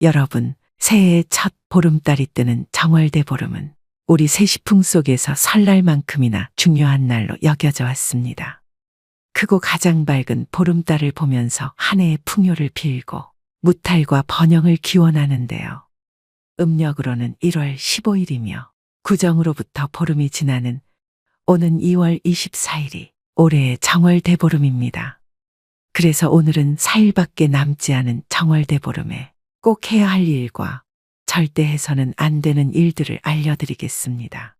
여러분, 새해의 첫 보름달이 뜨는 정월대보름은 우리 세시풍 속에서 설날만큼이나 중요한 날로 여겨져 왔습니다. 크고 가장 밝은 보름달을 보면서 한 해의 풍요를 빌고 무탈과 번영을 기원하는데요. 음력으로는 1월 15일이며 구정으로부터 보름이 지나는 오는 2월 24일이 올해의 정월대보름입니다. 그래서 오늘은 4일밖에 남지 않은 정월대보름에 꼭 해야 할 일과 절대 해서는 안 되는 일들을 알려드리겠습니다.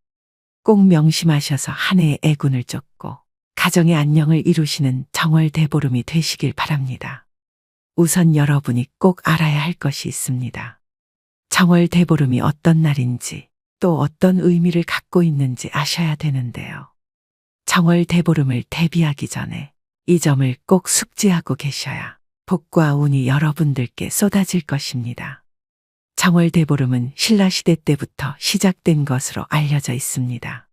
꼭 명심하셔서 한 해의 애군을 쫓고 가정의 안녕을 이루시는 정월대보름이 되시길 바랍니다. 우선 여러분이 꼭 알아야 할 것이 있습니다. 정월대보름이 어떤 날인지 또 어떤 의미를 갖고 있는지 아셔야 되는데요. 정월대보름을 대비하기 전에 이 점을 꼭 숙지하고 계셔야 복과 운이 여러분들께 쏟아질 것입니다. 정월대보름은 신라시대 때부터 시작된 것으로 알려져 있습니다.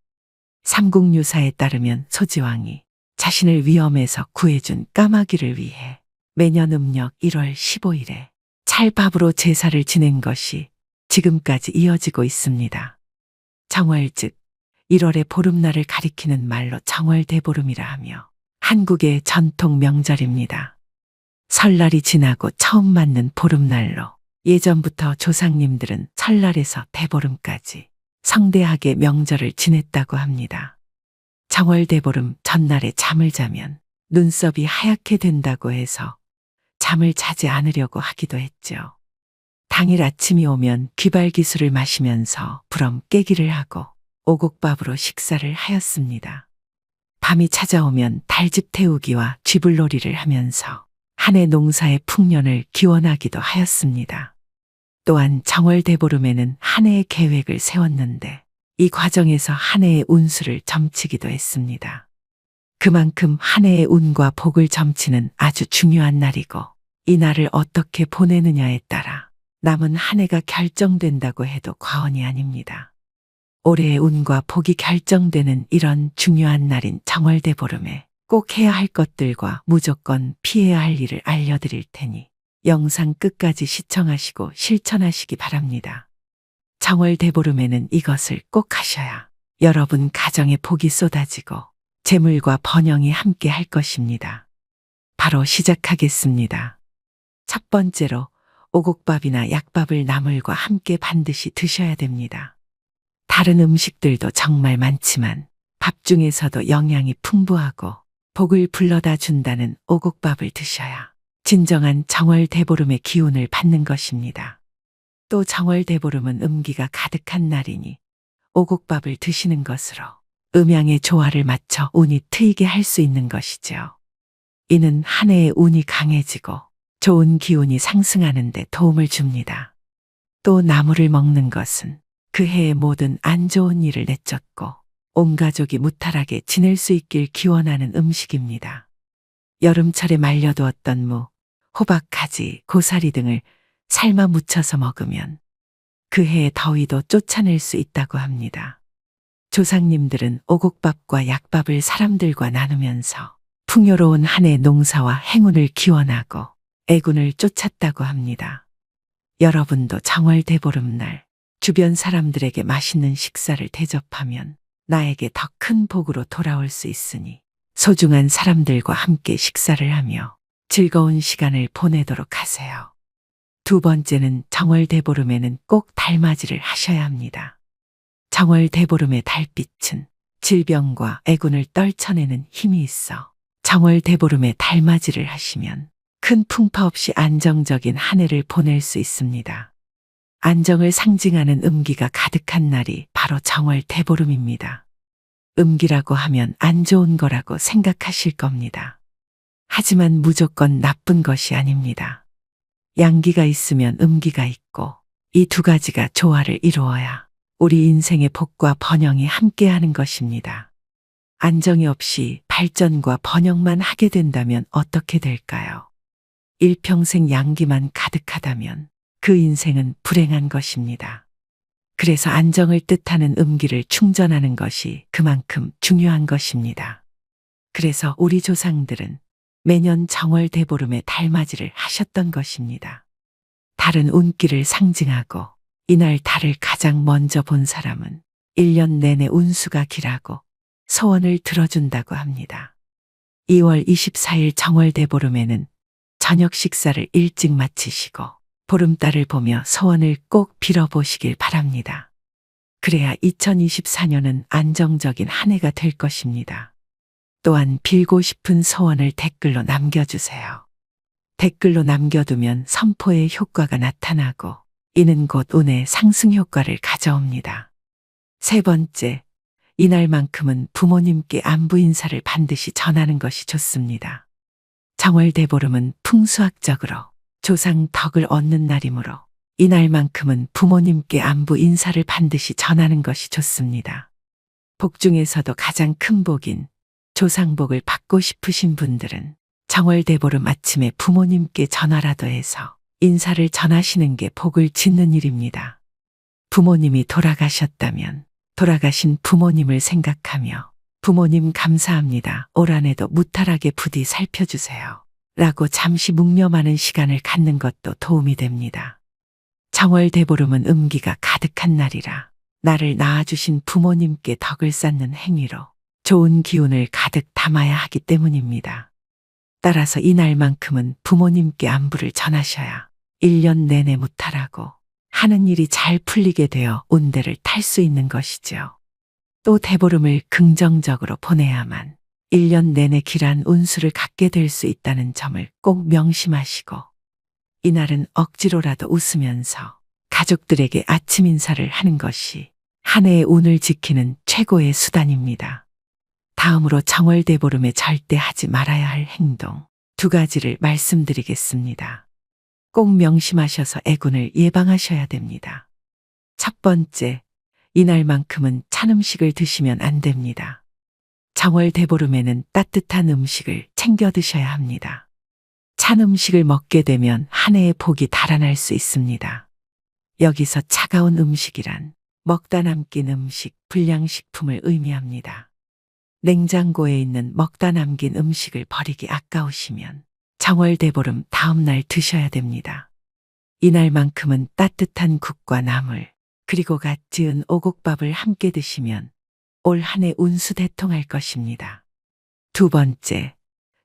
삼국유사에 따르면 소지왕이 자신을 위험에서 구해준 까마귀를 위해 매년 음력 1월 15일에 찰밥으로 제사를 지낸 것이 지금까지 이어지고 있습니다. 정월 즉 1월의 보름날을 가리키는 말로 정월대보름이라 하며 한국의 전통 명절입니다. 설날이 지나고 처음 맞는 보름날로 예전부터 조상님들은 설날에서 대보름까지 성대하게 명절을 지냈다고 합니다. 정월대보름 전날에 잠을 자면 눈썹이 하얗게 된다고 해서 잠을 자지 않으려고 하기도 했죠. 당일 아침이 오면 귀발기술을 마시면서 부럼 깨기를 하고 오곡밥으로 식사를 하였습니다. 밤이 찾아오면 달집 태우기와 쥐불놀이를 하면서 한 해 농사의 풍년을 기원하기도 하였습니다. 또한 정월대보름에는 한 해의 계획을 세웠는데 이 과정에서 한 해의 운수를 점치기도 했습니다. 그만큼 한 해의 운과 복을 점치는 아주 중요한 날이고 이 날을 어떻게 보내느냐에 따라 남은 한 해가 결정된다고 해도 과언이 아닙니다. 올해의 운과 복이 결정되는 이런 중요한 날인 정월대보름에 꼭 해야 할 것들과 무조건 피해야 할 일을 알려드릴 테니 영상 끝까지 시청하시고 실천하시기 바랍니다. 정월대보름에는 이것을 꼭 하셔야 여러분 가정에 복이 쏟아지고 재물과 번영이 함께 할 것입니다. 바로 시작하겠습니다. 첫 번째로 오곡밥이나 약밥을 나물과 함께 반드시 드셔야 됩니다. 다른 음식들도 정말 많지만 밥 중에서도 영양이 풍부하고 복을 불러다 준다는 오곡밥을 드셔야 진정한 정월대보름의 기운을 받는 것입니다. 또 정월대보름은 음기가 가득한 날이니 오곡밥을 드시는 것으로 음양의 조화를 맞춰 운이 트이게 할 수 있는 것이죠. 이는 한 해의 운이 강해지고 좋은 기운이 상승하는 데 도움을 줍니다. 또 나물을 먹는 것은 그 해의 모든 안 좋은 일을 내쫓고 온 가족이 무탈하게 지낼 수 있길 기원하는 음식입니다. 여름철에 말려두었던 무, 호박, 가지, 고사리 등을 삶아 무쳐서 먹으면 그 해의 더위도 쫓아낼 수 있다고 합니다. 조상님들은 오곡밥과 약밥을 사람들과 나누면서 풍요로운 한 해 농사와 행운을 기원하고 애군을 쫓았다고 합니다. 여러분도 정월대보름날 주변 사람들에게 맛있는 식사를 대접하면 나에게 더 큰 복으로 돌아올 수 있으니 소중한 사람들과 함께 식사를 하며 즐거운 시간을 보내도록 하세요. 두 번째는 정월대보름에는 꼭 달맞이를 하셔야 합니다. 정월대보름의 달빛은 질병과 애군을 떨쳐내는 힘이 있어 정월대보름에 달맞이를 하시면 큰 풍파 없이 안정적인 한 해를 보낼 수 있습니다. 안정을 상징하는 음기가 가득한 날이 바로 정월대보름입니다. 음기라고 하면 안 좋은 거라고 생각하실 겁니다. 하지만 무조건 나쁜 것이 아닙니다. 양기가 있으면 음기가 있고 이 두 가지가 조화를 이루어야 우리 인생의 복과 번영이 함께하는 것입니다. 안정이 없이 발전과 번영만 하게 된다면 어떻게 될까요? 일평생 양기만 가득하다면 그 인생은 불행한 것입니다. 그래서 안정을 뜻하는 음기를 충전하는 것이 그만큼 중요한 것입니다. 그래서 우리 조상들은 매년 정월대보름에 달맞이를 하셨던 것입니다. 달은 운기를 상징하고 이날 달을 가장 먼저 본 사람은 1년 내내 운수가 길하고 소원을 들어준다고 합니다. 2월 24일 정월대보름에는 저녁 식사를 일찍 마치시고 보름달을 보며 소원을 꼭 빌어보시길 바랍니다. 그래야 2024년은 안정적인 한 해가 될 것입니다. 또한 빌고 싶은 소원을 댓글로 남겨주세요. 댓글로 남겨두면 선포의 효과가 나타나고 이는 곧 운의 상승 효과를 가져옵니다. 세 번째, 이날만큼은 부모님께 안부 인사를 반드시 전하는 것이 좋습니다. 정월대보름은 풍수학적으로 조상 덕을 얻는 날이므로 이날만큼은 부모님께 안부 인사를 반드시 전하는 것이 좋습니다. 복 중에서도 가장 큰 복인 조상복을 받고 싶으신 분들은 정월대보름 아침에 부모님께 전화라도 해서 인사를 전하시는 게 복을 짓는 일입니다. 부모님이 돌아가셨다면 돌아가신 부모님을 생각하며 부모님 감사합니다. 올 한해도 무탈하게 부디 살펴주세요. 라고 잠시 묵념하는 시간을 갖는 것도 도움이 됩니다. 정월대보름은 음기가 가득한 날이라 나를 낳아주신 부모님께 덕을 쌓는 행위로 좋은 기운을 가득 담아야 하기 때문입니다. 따라서 이날만큼은 부모님께 안부를 전하셔야 1년 내내 무탈하고 하는 일이 잘 풀리게 되어 운대를 탈 수 있는 것이죠. 또 대보름을 긍정적으로 보내야만 1년 내내 길한 운수를 갖게 될 수 있다는 점을 꼭 명심하시고 이날은 억지로라도 웃으면서 가족들에게 아침 인사를 하는 것이 한 해의 운을 지키는 최고의 수단입니다. 다음으로 정월대보름에 절대 하지 말아야 할 행동 2가지를 말씀드리겠습니다. 꼭 명심하셔서 애군을 예방하셔야 됩니다. 첫 번째, 이날만큼은 찬 음식을 드시면 안 됩니다. 정월대보름에는 따뜻한 음식을 챙겨 드셔야 합니다. 찬 음식을 먹게 되면 한 해의 복이 달아날 수 있습니다. 여기서 차가운 음식이란 먹다 남긴 음식, 불량식품을 의미합니다. 냉장고에 있는 먹다 남긴 음식을 버리기 아까우시면 정월대보름 다음날 드셔야 됩니다. 이날만큼은 따뜻한 국과 나물, 그리고 갓 지은 오곡밥을 함께 드시면 올 한 해 운수 대통할 것입니다. 2번째,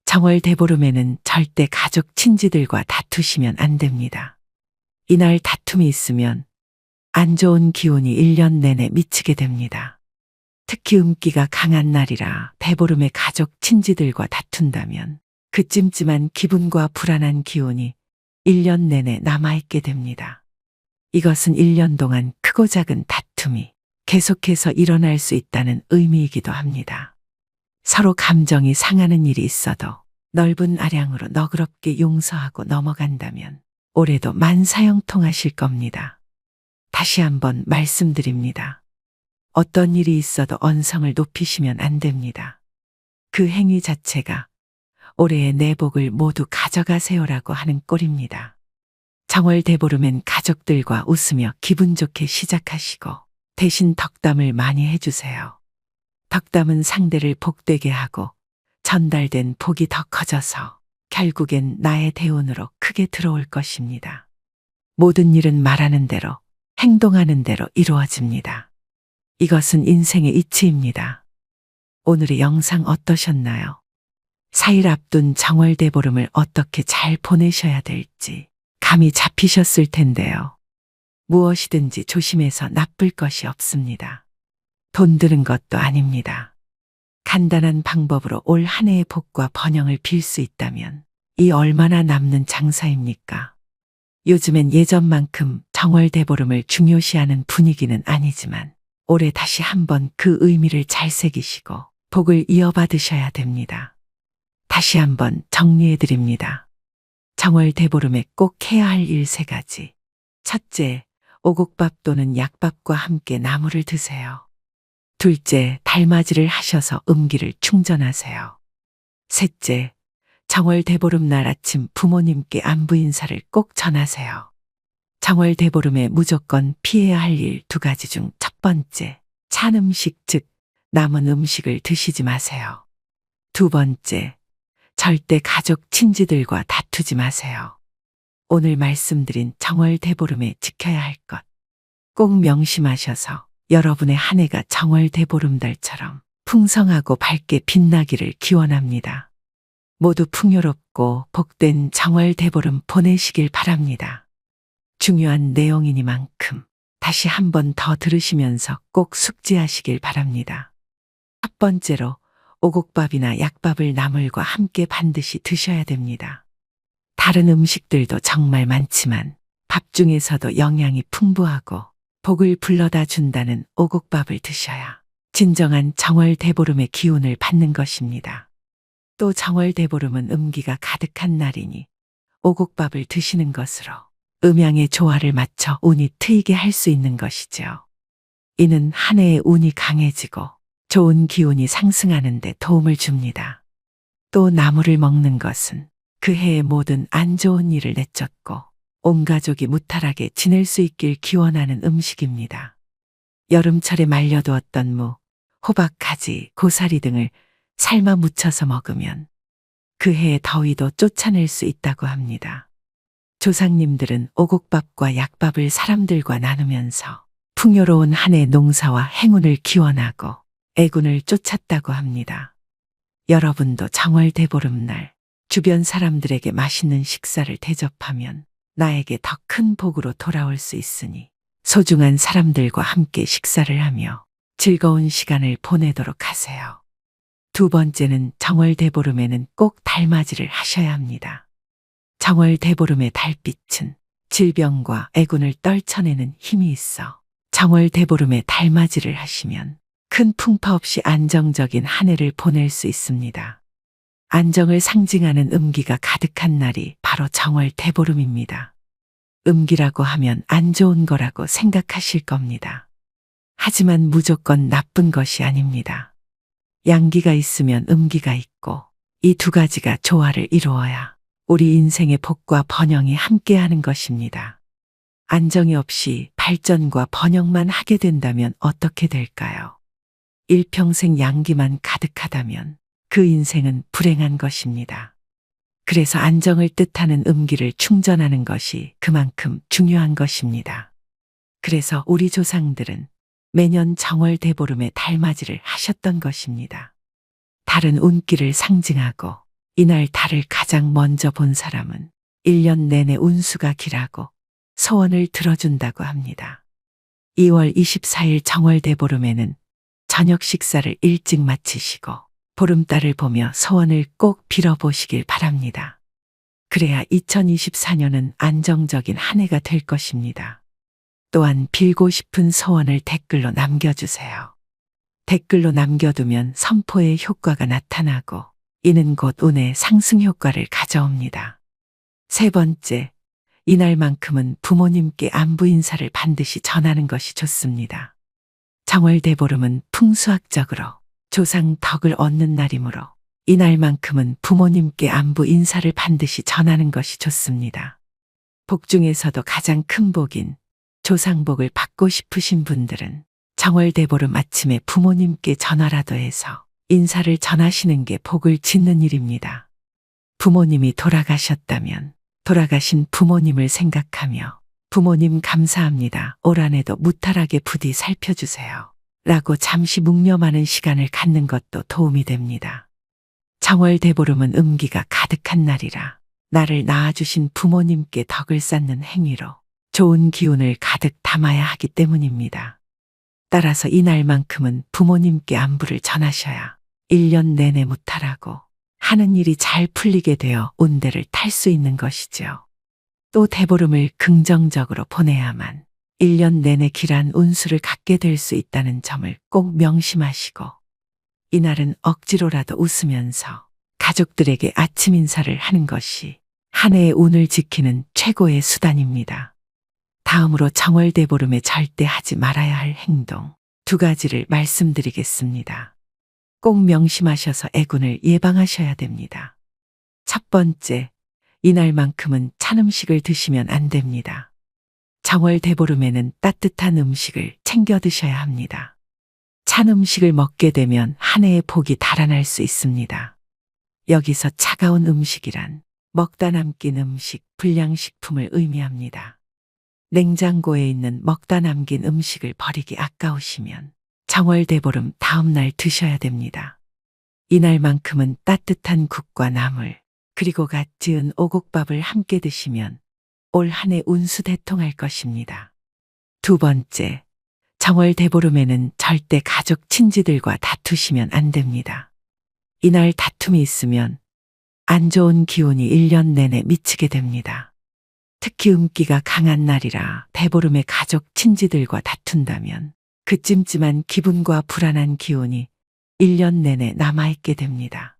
정월대보름에는 절대 가족 친지들과 다투시면 안 됩니다. 이날 다툼이 있으면 안 좋은 기운이 1년 내내 미치게 됩니다. 특히 음기가 강한 날이라 대보름에 가족 친지들과 다툰다면 그 찜찜한 기분과 불안한 기운이 1년 내내 남아있게 됩니다. 이것은 1년 동안 크고 작은 다툼이 계속해서 일어날 수 있다는 의미이기도 합니다. 서로 감정이 상하는 일이 있어도 넓은 아량으로 너그럽게 용서하고 넘어간다면 올해도 만사형통하실 겁니다. 다시 한번 말씀드립니다. 어떤 일이 있어도 언성을 높이시면 안 됩니다. 그 행위 자체가 올해의 내 복을 모두 가져가세요라고 하는 꼴입니다. 정월대보름엔 가족들과 웃으며 기분 좋게 시작하시고 대신 덕담을 많이 해주세요. 덕담은 상대를 복되게 하고 전달된 복이 더 커져서 결국엔 나의 대운으로 크게 들어올 것입니다. 모든 일은 말하는 대로, 행동하는 대로 이루어집니다. 이것은 인생의 이치입니다. 오늘의 영상 어떠셨나요? 4일 앞둔 정월대보름을 어떻게 잘 보내셔야 될지 감이 잡히셨을 텐데요. 무엇이든지 조심해서 나쁠 것이 없습니다. 돈 드는 것도 아닙니다. 간단한 방법으로 올 한 해의 복과 번영을 빌 수 있다면 이 얼마나 남는 장사입니까? 요즘엔 예전만큼 정월대보름을 중요시하는 분위기는 아니지만 올해 다시 한번 그 의미를 잘 새기시고 복을 이어받으셔야 됩니다. 다시 한번 정리해 드립니다. 정월대보름에 꼭 해야 할 일 3가지. 첫째, 오곡밥 또는 약밥과 함께 나물을 드세요. 둘째, 달맞이를 하셔서 음기를 충전하세요. 셋째, 정월대보름 날 아침 부모님께 안부 인사를 꼭 전하세요. 정월대보름에 무조건 피해야 할 일 2가지 중 첫 번째, 찬 음식 즉 남은 음식을 드시지 마세요. 2번째, 절대 가족 친지들과 다투지 마세요. 오늘 말씀드린 정월 대보름에 지켜야 할 것 꼭 명심하셔서 여러분의 한 해가 정월 대보름달처럼 풍성하고 밝게 빛나기를 기원합니다. 모두 풍요롭고 복된 정월 대보름 보내시길 바랍니다. 중요한 내용이니만큼 다시 한 번 더 들으시면서 꼭 숙지하시길 바랍니다. 첫 번째로 오곡밥이나 약밥을 나물과 함께 반드시 드셔야 됩니다. 다른 음식들도 정말 많지만 밥 중에서도 영양이 풍부하고 복을 불러다 준다는 오곡밥을 드셔야 진정한 정월 대보름의 기운을 받는 것입니다. 또 정월 대보름은 음기가 가득한 날이니 오곡밥을 드시는 것으로 음양의 조화를 맞춰 운이 트이게 할 수 있는 것이죠. 이는 한 해의 운이 강해지고 좋은 기운이 상승하는 데 도움을 줍니다. 또 나물을 먹는 것은 그 해의 모든 안 좋은 일을 내쫓고 온 가족이 무탈하게 지낼 수 있길 기원하는 음식입니다. 여름철에 말려두었던 무, 호박, 가지, 고사리 등을 삶아 무쳐서 먹으면 그 해의 더위도 쫓아낼 수 있다고 합니다. 조상님들은 오곡밥과 약밥을 사람들과 나누면서 풍요로운 한 해 농사와 행운을 기원하고 애군을 쫓았다고 합니다. 여러분도 정월 대보름날 주변 사람들에게 맛있는 식사를 대접하면 나에게 더 큰 복으로 돌아올 수 있으니 소중한 사람들과 함께 식사를 하며 즐거운 시간을 보내도록 하세요. 두 번째는 정월 대보름에는 꼭 달맞이를 하셔야 합니다. 정월 대보름의 달빛은 질병과 애군을 떨쳐내는 힘이 있어 정월 대보름에 달맞이를 하시면 큰 풍파 없이 안정적인 한 해를 보낼 수 있습니다. 안정을 상징하는 음기가 가득한 날이 바로 정월 대보름입니다. 음기라고 하면 안 좋은 거라고 생각하실 겁니다. 하지만 무조건 나쁜 것이 아닙니다. 양기가 있으면 음기가 있고 이 두 가지가 조화를 이루어야 우리 인생의 복과 번영이 함께하는 것입니다. 안정이 없이 발전과 번영만 하게 된다면 어떻게 될까요? 일평생 양기만 가득하다면 그 인생은 불행한 것입니다. 그래서 안정을 뜻하는 음기를 충전하는 것이 그만큼 중요한 것입니다. 그래서 우리 조상들은 매년 정월 대보름에 달맞이를 하셨던 것입니다. 달은 운기를 상징하고 이날 달을 가장 먼저 본 사람은 1년 내내 운수가 길하고 소원을 들어준다고 합니다. 2월 24일 정월 대보름에는 저녁 식사를 일찍 마치시고 보름달을 보며 소원을 꼭 빌어보시길 바랍니다. 그래야 2024년은 안정적인 한 해가 될 것입니다. 또한 빌고 싶은 소원을 댓글로 남겨주세요. 댓글로 남겨두면 선포의 효과가 나타나고 이는 곧 운의 상승 효과를 가져옵니다. 세 번째, 이날만큼은 부모님께 안부 인사를 반드시 전하는 것이 좋습니다. 정월 대보름은 풍수학적으로 조상 덕을 얻는 날이므로 이날만큼은 부모님께 안부 인사를 반드시 전하는 것이 좋습니다. 복 중에서도 가장 큰 복인 조상복을 받고 싶으신 분들은 정월 대보름 아침에 부모님께 전화라도 해서 인사를 전하시는 게 복을 짓는 일입니다. 부모님이 돌아가셨다면 돌아가신 부모님을 생각하며 부모님 감사합니다. 올 한 해도 무탈하게 부디 살펴주세요. 라고 잠시 묵념하는 시간을 갖는 것도 도움이 됩니다. 정월 대보름은 음기가 가득한 날이라 나를 낳아주신 부모님께 덕을 쌓는 행위로 좋은 기운을 가득 담아야 하기 때문입니다. 따라서 이날만큼은 부모님께 안부를 전하셔야 1년 내내 무탈하고 하는 일이 잘 풀리게 되어 운대를 탈 수 있는 것이죠. 또 대보름을 긍정적으로 보내야만 1년 내내 길한 운수를 갖게 될 수 있다는 점을 꼭 명심하시고 이날은 억지로라도 웃으면서 가족들에게 아침 인사를 하는 것이 한 해의 운을 지키는 최고의 수단입니다. 다음으로 정월 대보름에 절대 하지 말아야 할 행동 두 가지를 말씀드리겠습니다. 꼭 명심하셔서 애군을 예방하셔야 됩니다. 첫 번째, 이날만큼은 찬 음식을 드시면 안 됩니다. 정월 대보름에는 따뜻한 음식을 챙겨 드셔야 합니다. 찬 음식을 먹게 되면 한 해의 복이 달아날 수 있습니다. 여기서 차가운 음식이란 먹다 남긴 음식, 불량식품을 의미합니다. 냉장고에 있는 먹다 남긴 음식을 버리기 아까우시면 정월대보름 다음 날 드셔야 됩니다. 이날만큼은 따뜻한 국과 나물, 그리고 갓 지은 오곡밥을 함께 드시면 올 한 해 운수대통할 것입니다. 두 번째, 정월대보름에는 절대 가족 친지들과 다투시면 안 됩니다. 이날 다툼이 있으면 안 좋은 기운이 1년 내내 미치게 됩니다. 특히 음기가 강한 날이라 대보름에 가족 친지들과 다툰다면 그 찜찜한 기분과 불안한 기운이 1년 내내 남아있게 됩니다.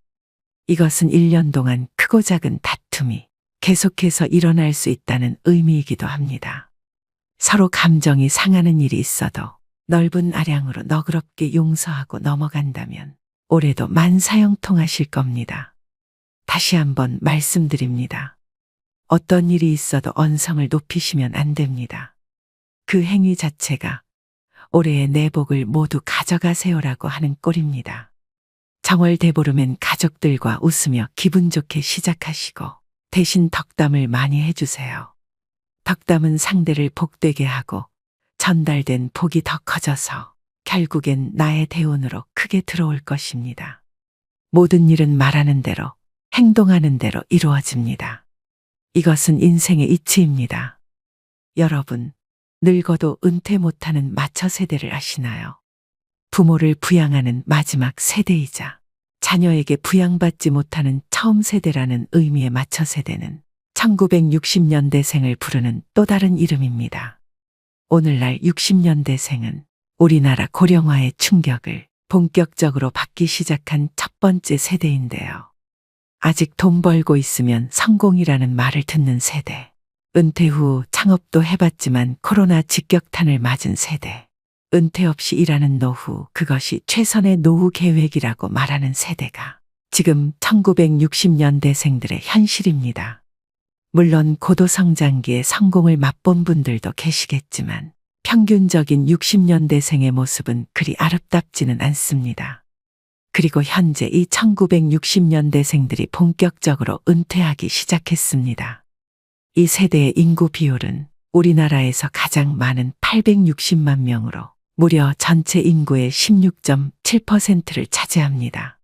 이것은 1년 동안 크고 작은 다툼이 계속해서 일어날 수 있다는 의미이기도 합니다. 서로 감정이 상하는 일이 있어도 넓은 아량으로 너그럽게 용서하고 넘어간다면 올해도 만사형통하실 겁니다. 다시 한번 말씀드립니다. 어떤 일이 있어도 언성을 높이시면 안 됩니다. 그 행위 자체가 올해의 내복을 모두 가져가세요라고 하는 꼴입니다. 정월대보름엔 가족들과 웃으며 기분 좋게 시작하시고 대신 덕담을 많이 해주세요. 덕담은 상대를 복되게 하고 전달된 복이 더 커져서 결국엔 나의 대운으로 크게 들어올 것입니다. 모든 일은 말하는 대로, 행동하는 대로 이루어집니다. 이것은 인생의 이치입니다. 여러분, 늙어도 은퇴 못하는 마처 세대를 아시나요? 부모를 부양하는 마지막 세대이자 자녀에게 부양받지 못하는 처음 세대라는 의미의 마처 세대는 1960년대생을 부르는 또 다른 이름입니다. 오늘날 60년대생은 우리나라 고령화의 충격을 본격적으로 받기 시작한 첫 번째 세대인데요. 아직 돈 벌고 있으면 성공이라는 말을 듣는 세대, 은퇴 후 창업도 해봤지만 코로나 직격탄을 맞은 세대, 은퇴 없이 일하는 노후, 그것이 최선의 노후 계획이라고 말하는 세대가 지금 1960년대생들의 현실입니다. 물론 고도성장기에 성공을 맛본 분들도 계시겠지만 평균적인 60년대생의 모습은 그리 아름답지는 않습니다. 그리고 현재 이 1960년대생들이 본격적으로 은퇴하기 시작했습니다. 이 세대의 인구 비율은 우리나라에서 가장 많은 860만 명으로 무려 전체 인구의 16.7%를 차지합니다.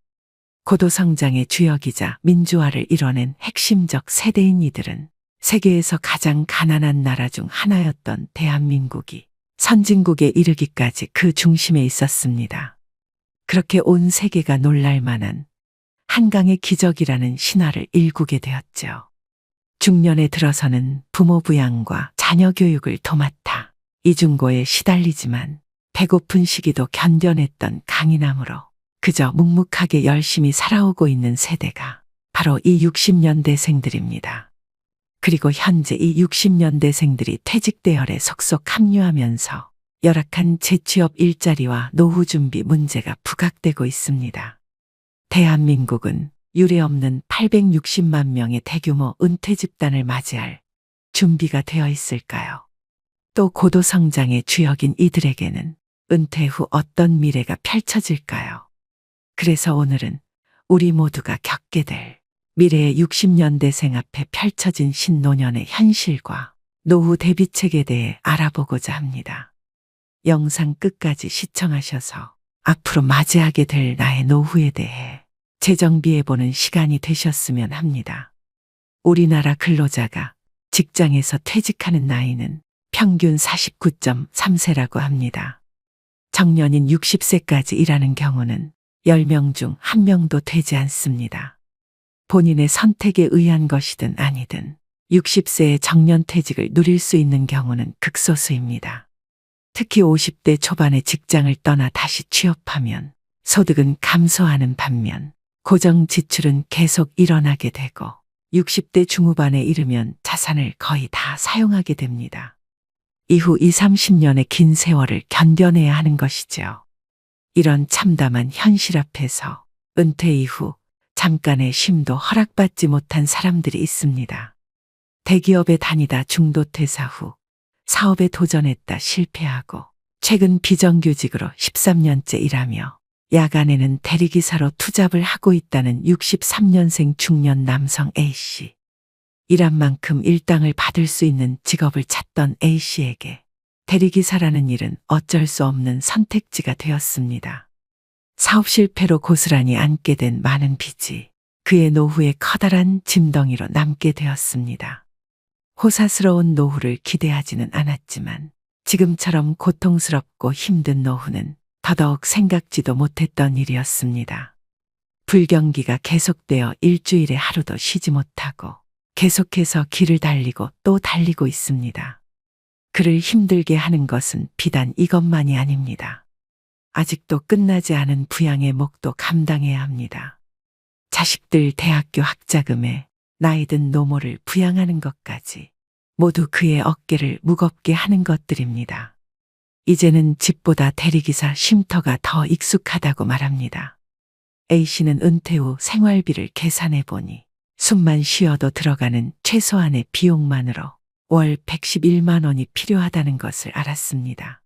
고도성장의 주역이자 민주화를 이뤄낸 핵심적 세대인 이들은 세계에서 가장 가난한 나라 중 하나였던 대한민국이 선진국에 이르기까지 그 중심에 있었습니다. 그렇게 온 세계가 놀랄 만한 한강의 기적이라는 신화를 일구게 되었죠. 중년에 들어서는 부모 부양과 자녀 교육을 도맡아 이중고에 시달리지만 배고픈 시기도 견뎌냈던 강인함으로 그저 묵묵하게 열심히 살아오고 있는 세대가 바로 이 60년대생들입니다. 그리고 현재 이 60년대생들이 퇴직대열에 속속 합류하면서 열악한 재취업 일자리와 노후 준비 문제가 부각되고 있습니다. 대한민국은 유례없는 860만 명의 대규모 은퇴 집단을 맞이할 준비가 되어 있을까요? 또 고도성장의 주역인 이들에게는 은퇴 후 어떤 미래가 펼쳐질까요? 그래서 오늘은 우리 모두가 겪게 될 미래의 60년대생 앞에 펼쳐진 신노년의 현실과 노후 대비책에 대해 알아보고자 합니다. 영상 끝까지 시청하셔서 앞으로 맞이하게 될 나의 노후에 대해 재정비해보는 시간이 되셨으면 합니다. 우리나라 근로자가 직장에서 퇴직하는 나이는 평균 49.3세라고 합니다. 정년인 60세까지 일하는 경우는 10명 중 1명도 되지 않습니다. 본인의 선택에 의한 것이든 아니든 60세의 정년퇴직을 누릴 수 있는 경우는 극소수입니다. 특히 50대 초반에 직장을 떠나 다시 취업하면 소득은 감소하는 반면 고정 지출은 계속 일어나게 되고 60대 중후반에 이르면 자산을 거의 다 사용하게 됩니다. 이후 20, 30년의 긴 세월을 견뎌내야 하는 것이죠. 이런 참담한 현실 앞에서 은퇴 이후 잠깐의 쉼도 허락받지 못한 사람들이 있습니다. 대기업에 다니다 중도 퇴사 후 사업에 도전했다 실패하고 최근 비정규직으로 13년째 일하며 야간에는 대리기사로 투잡을 하고 있다는 63년생 중년 남성 A씨. 일한 만큼 일당을 받을 수 있는 직업을 찾던 A씨에게 대리기사라는 일은 어쩔 수 없는 선택지가 되었습니다. 사업 실패로 고스란히 안게 된 많은 빚이 그의 노후에 커다란 짐덩이로 남게 되었습니다. 호사스러운 노후를 기대하지는 않았지만 지금처럼 고통스럽고 힘든 노후는 더더욱 생각지도 못했던 일이었습니다. 불경기가 계속되어 일주일에 하루도 쉬지 못하고 계속해서 길을 달리고 또 달리고 있습니다. 그를 힘들게 하는 것은 비단 이것만이 아닙니다. 아직도 끝나지 않은 부양의 몫도 감당해야 합니다. 자식들 대학교 학자금에 나이든 노모를 부양하는 것까지 모두 그의 어깨를 무겁게 하는 것들입니다. 이제는 집보다 대리기사 쉼터가 더 익숙하다고 말합니다. A씨는 은퇴 후 생활비를 계산해 보니 숨만 쉬어도 들어가는 최소한의 비용만으로 월 111만 원이 필요하다는 것을 알았습니다.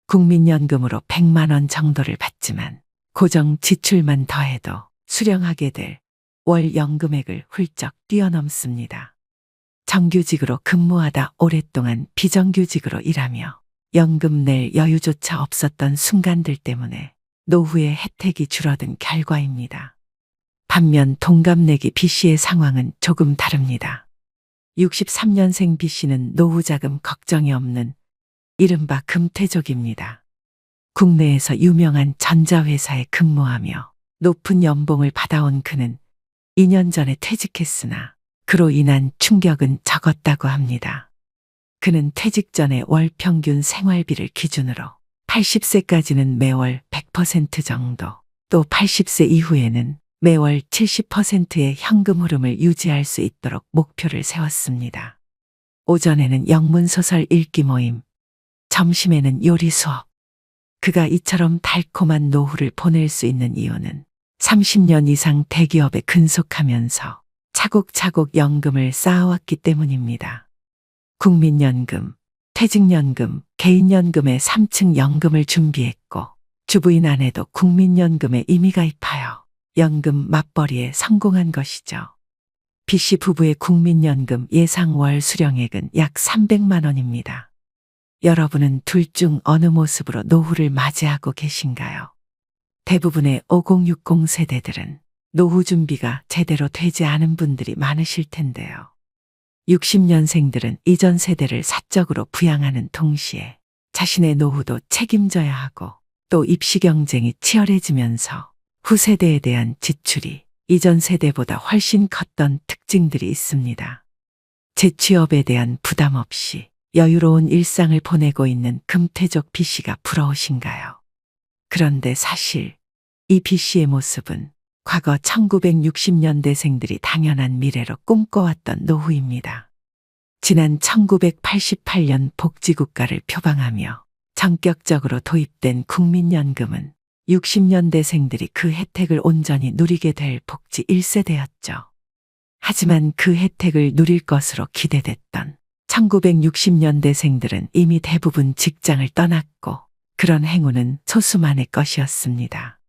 국민연금으로 100만 원 정도를 받지만 고정 지출만 더해도 수령하게 될 월 연금액을 훌쩍 뛰어넘습니다. 정규직으로 근무하다 오랫동안 비정규직으로 일하며 연금 낼 여유조차 없었던 순간들 때문에 노후의 혜택이 줄어든 결과입니다. 반면 동갑내기 B씨의 상황은 조금 다릅니다. 63년생 B씨는 노후자금 걱정이 없는 이른바 금태족입니다. 국내에서 유명한 전자회사에 근무하며 높은 연봉을 받아온 그는 2년 전에 퇴직했으나 그로 인한 충격은 적었다고 합니다. 그는 퇴직 전에 월 평균 생활비를 기준으로 80세까지는 매월 100% 정도, 또 80세 이후에는 매월 70%의 현금 흐름을 유지할 수 있도록 목표를 세웠습니다. 오전에는 영문소설 읽기 모임, 점심에는 요리 수업. 그가 이처럼 달콤한 노후를 보낼 수 있는 이유는 30년 이상 대기업에 근속하면서 차곡차곡 연금을 쌓아왔기 때문입니다. 국민연금, 퇴직연금, 개인연금의 3층 연금을 준비했고 주부인 아내도 국민연금에 임의 가입하여 연금 맞벌이에 성공한 것이죠. B씨 부부의 국민연금 예상 월 수령액은 약 300만 원입니다. 여러분은 둘 중 어느 모습으로 노후를 맞이하고 계신가요? 대부분의 5060 세대들은 노후 준비가 제대로 되지 않은 분들이 많으실 텐데요. 60년생들은 이전 세대를 사적으로 부양하는 동시에 자신의 노후도 책임져야 하고 또 입시 경쟁이 치열해지면서 후세대에 대한 지출이 이전 세대보다 훨씬 컸던 특징들이 있습니다. 재취업에 대한 부담 없이 여유로운 일상을 보내고 있는 금태족 B씨가 부러우신가요? 그런데 사실 이 B씨의 모습은 과거 1960년대생들이 당연한 미래로 꿈꿔왔던 노후입니다. 지난 1988년 복지국가를 표방하며 전격적으로 도입된 국민연금은 60년대생들이 그 혜택을 온전히 누리게 될 복지 1세대였죠. 하지만 그 혜택을 누릴 것으로 기대됐던 1960년대생들은 이미 대부분 직장을 떠났고 그런 행운은 소수만의 것이었습니다.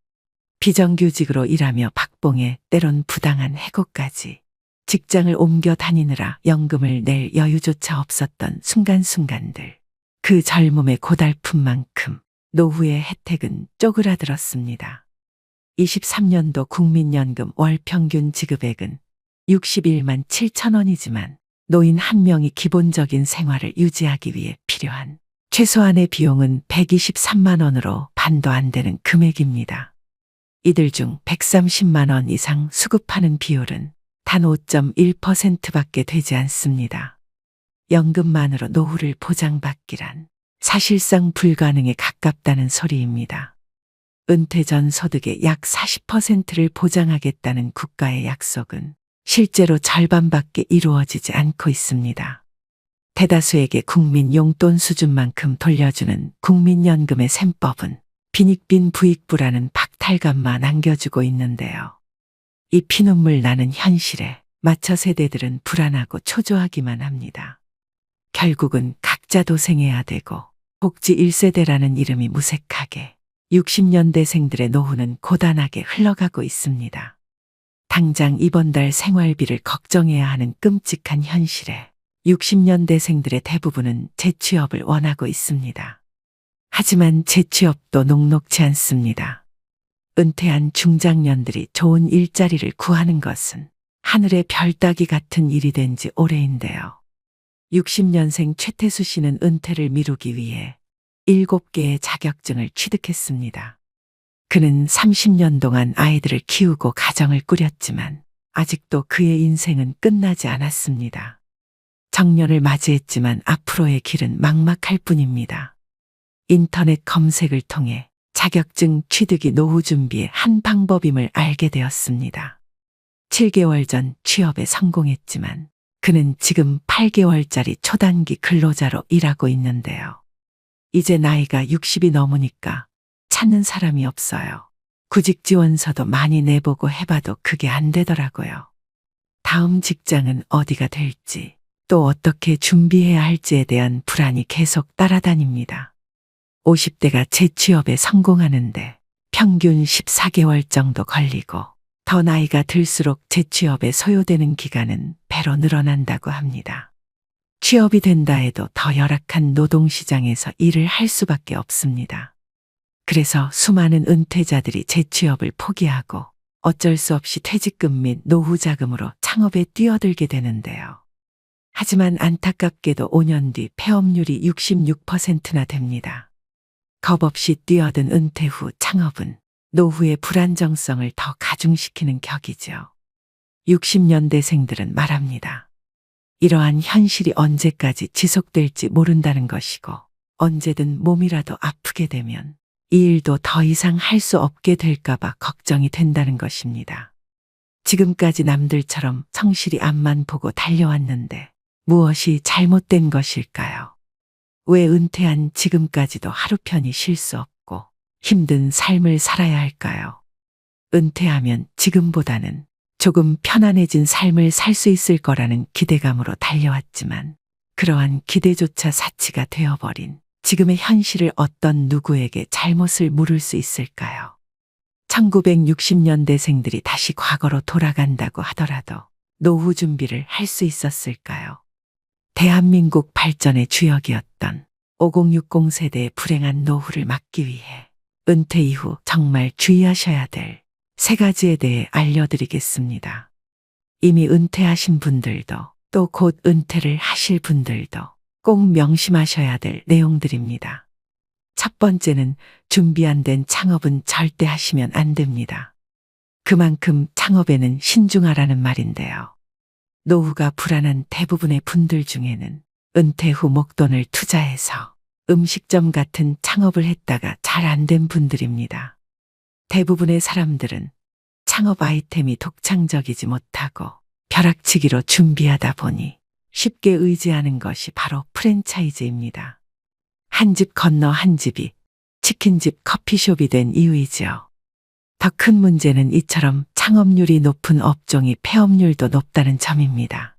비정규직으로 일하며 박봉에 때론 부당한 해고까지 직장을 옮겨 다니느라 연금을 낼 여유조차 없었던 순간순간들. 그 젊음의 고달픈 만큼 노후의 혜택은 쪼그라들었습니다. 23년도 국민연금 월 평균 지급액은 61만 7천 원이지만 노인 한 명이 기본적인 생활을 유지하기 위해 필요한 최소한의 비용은 123만 원으로 반도 안 되는 금액입니다. 이들 중 130만 원 이상 수급하는 비율은 단 5.1%밖에 되지 않습니다. 연금만으로 노후를 보장받기란 사실상 불가능에 가깝다는 소리입니다. 은퇴 전 소득의 약 40%를 보장하겠다는 국가의 약속은 실제로 절반밖에 이루어지지 않고 있습니다. 대다수에게 국민 용돈 수준만큼 돌려주는 국민연금의 셈법은 빈익빈 부익부라는 박탈감만 안겨주고 있는데요. 이 피눈물 나는 현실에 맞춰 세대들은 불안하고 초조하기만 합니다. 결국은 각자 도생해야 되고 복지 1세대라는 이름이 무색하게 60년대생들의 노후는 고단하게 흘러가고 있습니다. 당장 이번 달 생활비를 걱정해야 하는 끔찍한 현실에 60년대생들의 대부분은 재취업을 원하고 있습니다. 하지만 재취업도 녹록지 않습니다. 은퇴한 중장년들이 좋은 일자리를 구하는 것은 하늘의 별 따기 같은 일이 된 지 오래인데요. 60년생 최태수 씨는 은퇴를 미루기 위해 7개의 자격증을 취득했습니다. 그는 30년 동안 아이들을 키우고 가정을 꾸렸지만 아직도 그의 인생은 끝나지 않았습니다. 정년을 맞이했지만 앞으로의 길은 막막할 뿐입니다. 인터넷 검색을 통해 자격증 취득이 노후 준비의 한 방법임을 알게 되었습니다. 7개월 전 취업에 성공했지만 그는 지금 8개월짜리 초단기 근로자로 일하고 있는데요. 이제 나이가 60이 넘으니까 찾는 사람이 없어요. 구직 지원서도 많이 내보고 해봐도 그게 안 되더라고요. 다음 직장은 어디가 될지, 또 어떻게 준비해야 할지에 대한 불안이 계속 따라다닙니다. 50대가 재취업에 성공하는데 평균 14개월 정도 걸리고 더 나이가 들수록 재취업에 소요되는 기간은 배로 늘어난다고 합니다. 취업이 된다 해도 더 열악한 노동시장에서 일을 할 수밖에 없습니다. 그래서 수많은 은퇴자들이 재취업을 포기하고 어쩔 수 없이 퇴직금 및 노후 자금으로 창업에 뛰어들게 되는데요. 하지만 안타깝게도 5년 뒤 폐업률이 66%나 됩니다. 겁없이 뛰어든 은퇴 후 창업은 노후의 불안정성을 더 가중시키는 격이죠. 60년대생들은 말합니다. 이러한 현실이 언제까지 지속될지 모른다는 것이고 언제든 몸이라도 아프게 되면 이 일도 더 이상 할 수 없게 될까봐 걱정이 된다는 것입니다. 지금까지 남들처럼 성실히 앞만 보고 달려왔는데 무엇이 잘못된 것일까요? 왜 은퇴한 지금까지도 하루 편히 쉴 수 없고 힘든 삶을 살아야 할까요? 은퇴하면 지금보다는 조금 편안해진 삶을 살 수 있을 거라는 기대감으로 달려왔지만 그러한 기대조차 사치가 되어버린 지금의 현실을 어떤 누구에게 잘못을 물을 수 있을까요? 1960년대생들이 다시 과거로 돌아간다고 하더라도 노후 준비를 할 수 있었을까요? 대한민국 발전의 주역이었던 5060 세대의 불행한 노후를 막기 위해 은퇴 이후 정말 주의하셔야 될 3가지에 대해 알려드리겠습니다. 이미 은퇴하신 분들도 또 곧 은퇴를 하실 분들도 꼭 명심하셔야 될 내용들입니다. 첫 번째는 준비 안 된 창업은 절대 하시면 안 됩니다. 그만큼 창업에는 신중하라는 말인데요. 노후가 불안한 대부분의 분들 중에는 은퇴 후 목돈을 투자해서 음식점 같은 창업을 했다가 잘 안 된 분들입니다. 대부분의 사람들은 창업 아이템이 독창적이지 못하고 벼락치기로 준비하다 보니 쉽게 의지하는 것이 바로 프랜차이즈입니다. 한 집 건너 한 집이 치킨집 커피숍이 된 이유이죠. 더 큰 문제는 이처럼 창업률이 높은 업종이 폐업률도 높다는 점입니다.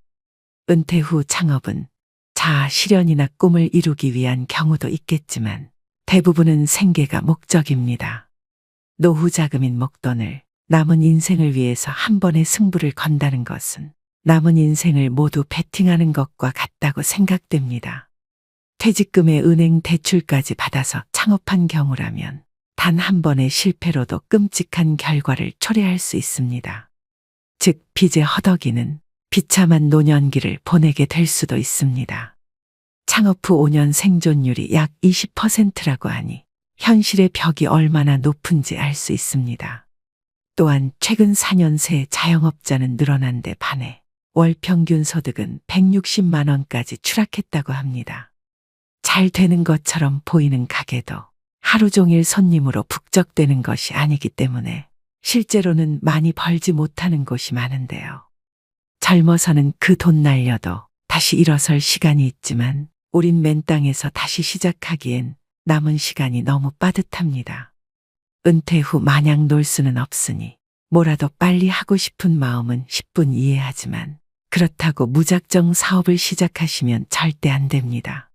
은퇴 후 창업은 자아 실현이나 꿈을 이루기 위한 경우도 있겠지만 대부분은 생계가 목적입니다. 노후 자금인 목돈을 남은 인생을 위해서 한 번의 승부를 건다는 것은 남은 인생을 모두 베팅하는 것과 같다고 생각됩니다. 퇴직금에 은행 대출까지 받아서 창업한 경우라면 단 한 번의 실패로도 끔찍한 결과를 초래할 수 있습니다. 즉 빚의 허덕이는 비참한 노년기를 보내게 될 수도 있습니다. 창업 후 5년 생존율이 약 20%라고 하니 현실의 벽이 얼마나 높은지 알 수 있습니다. 또한 최근 4년 새 자영업자는 늘어난 데 반해 월 평균 소득은 160만 원까지 추락했다고 합니다. 잘 되는 것처럼 보이는 가게도 하루 종일 손님으로 북적대는 것이 아니기 때문에 실제로는 많이 벌지 못하는 곳이 많은데요. 젊어서는 그 돈 날려도 다시 일어설 시간이 있지만 우린 맨 땅에서 다시 시작하기엔 남은 시간이 너무 빠듯합니다. 은퇴 후 마냥 놀 수는 없으니 뭐라도 빨리 하고 싶은 마음은 10분 이해하지만 그렇다고 무작정 사업을 시작하시면 절대 안 됩니다.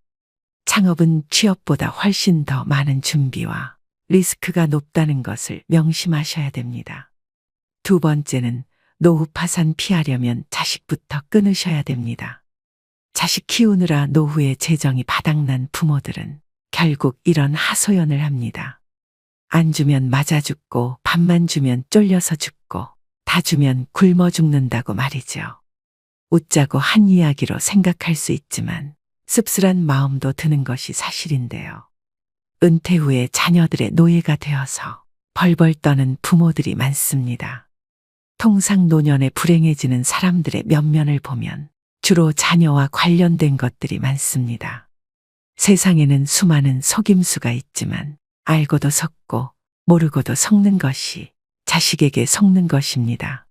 창업은 취업보다 훨씬 더 많은 준비와 리스크가 높다는 것을 명심하셔야 됩니다. 두 번째는 노후 파산 피하려면 자식부터 끊으셔야 됩니다. 자식 키우느라 노후에 재정이 바닥난 부모들은 결국 이런 하소연을 합니다. 안 주면 맞아 죽고 밥만 주면 쫄려서 죽고 다 주면 굶어 죽는다고 말이죠. 웃자고 한 이야기로 생각할 수 있지만 씁쓸한 마음도 드는 것이 사실인데요. 은퇴 후에 자녀들의 노예가 되어서 벌벌 떠는 부모들이 많습니다. 통상 노년에 불행해지는 사람들의 면면을 보면 주로 자녀와 관련된 것들이 많습니다. 세상에는 수많은 속임수가 있지만 알고도 속고 모르고도 속는 것이 자식에게 속는 것입니다.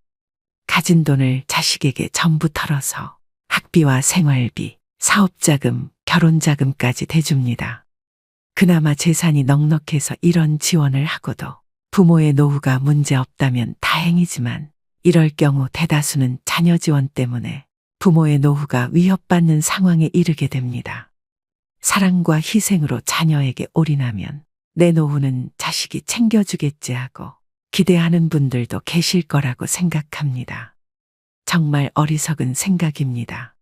가진 돈을 자식에게 전부 털어서 학비와 생활비, 사업자금, 결혼자금까지 대줍니다. 그나마 재산이 넉넉해서 이런 지원을 하고도 부모의 노후가 문제없다면 다행이지만 이럴 경우 대다수는 자녀 지원 때문에 부모의 노후가 위협받는 상황에 이르게 됩니다. 사랑과 희생으로 자녀에게 올인하면 내 노후는 자식이 챙겨주겠지 하고 기대하는 분들도 계실 거라고 생각합니다. 정말 어리석은 생각입니다.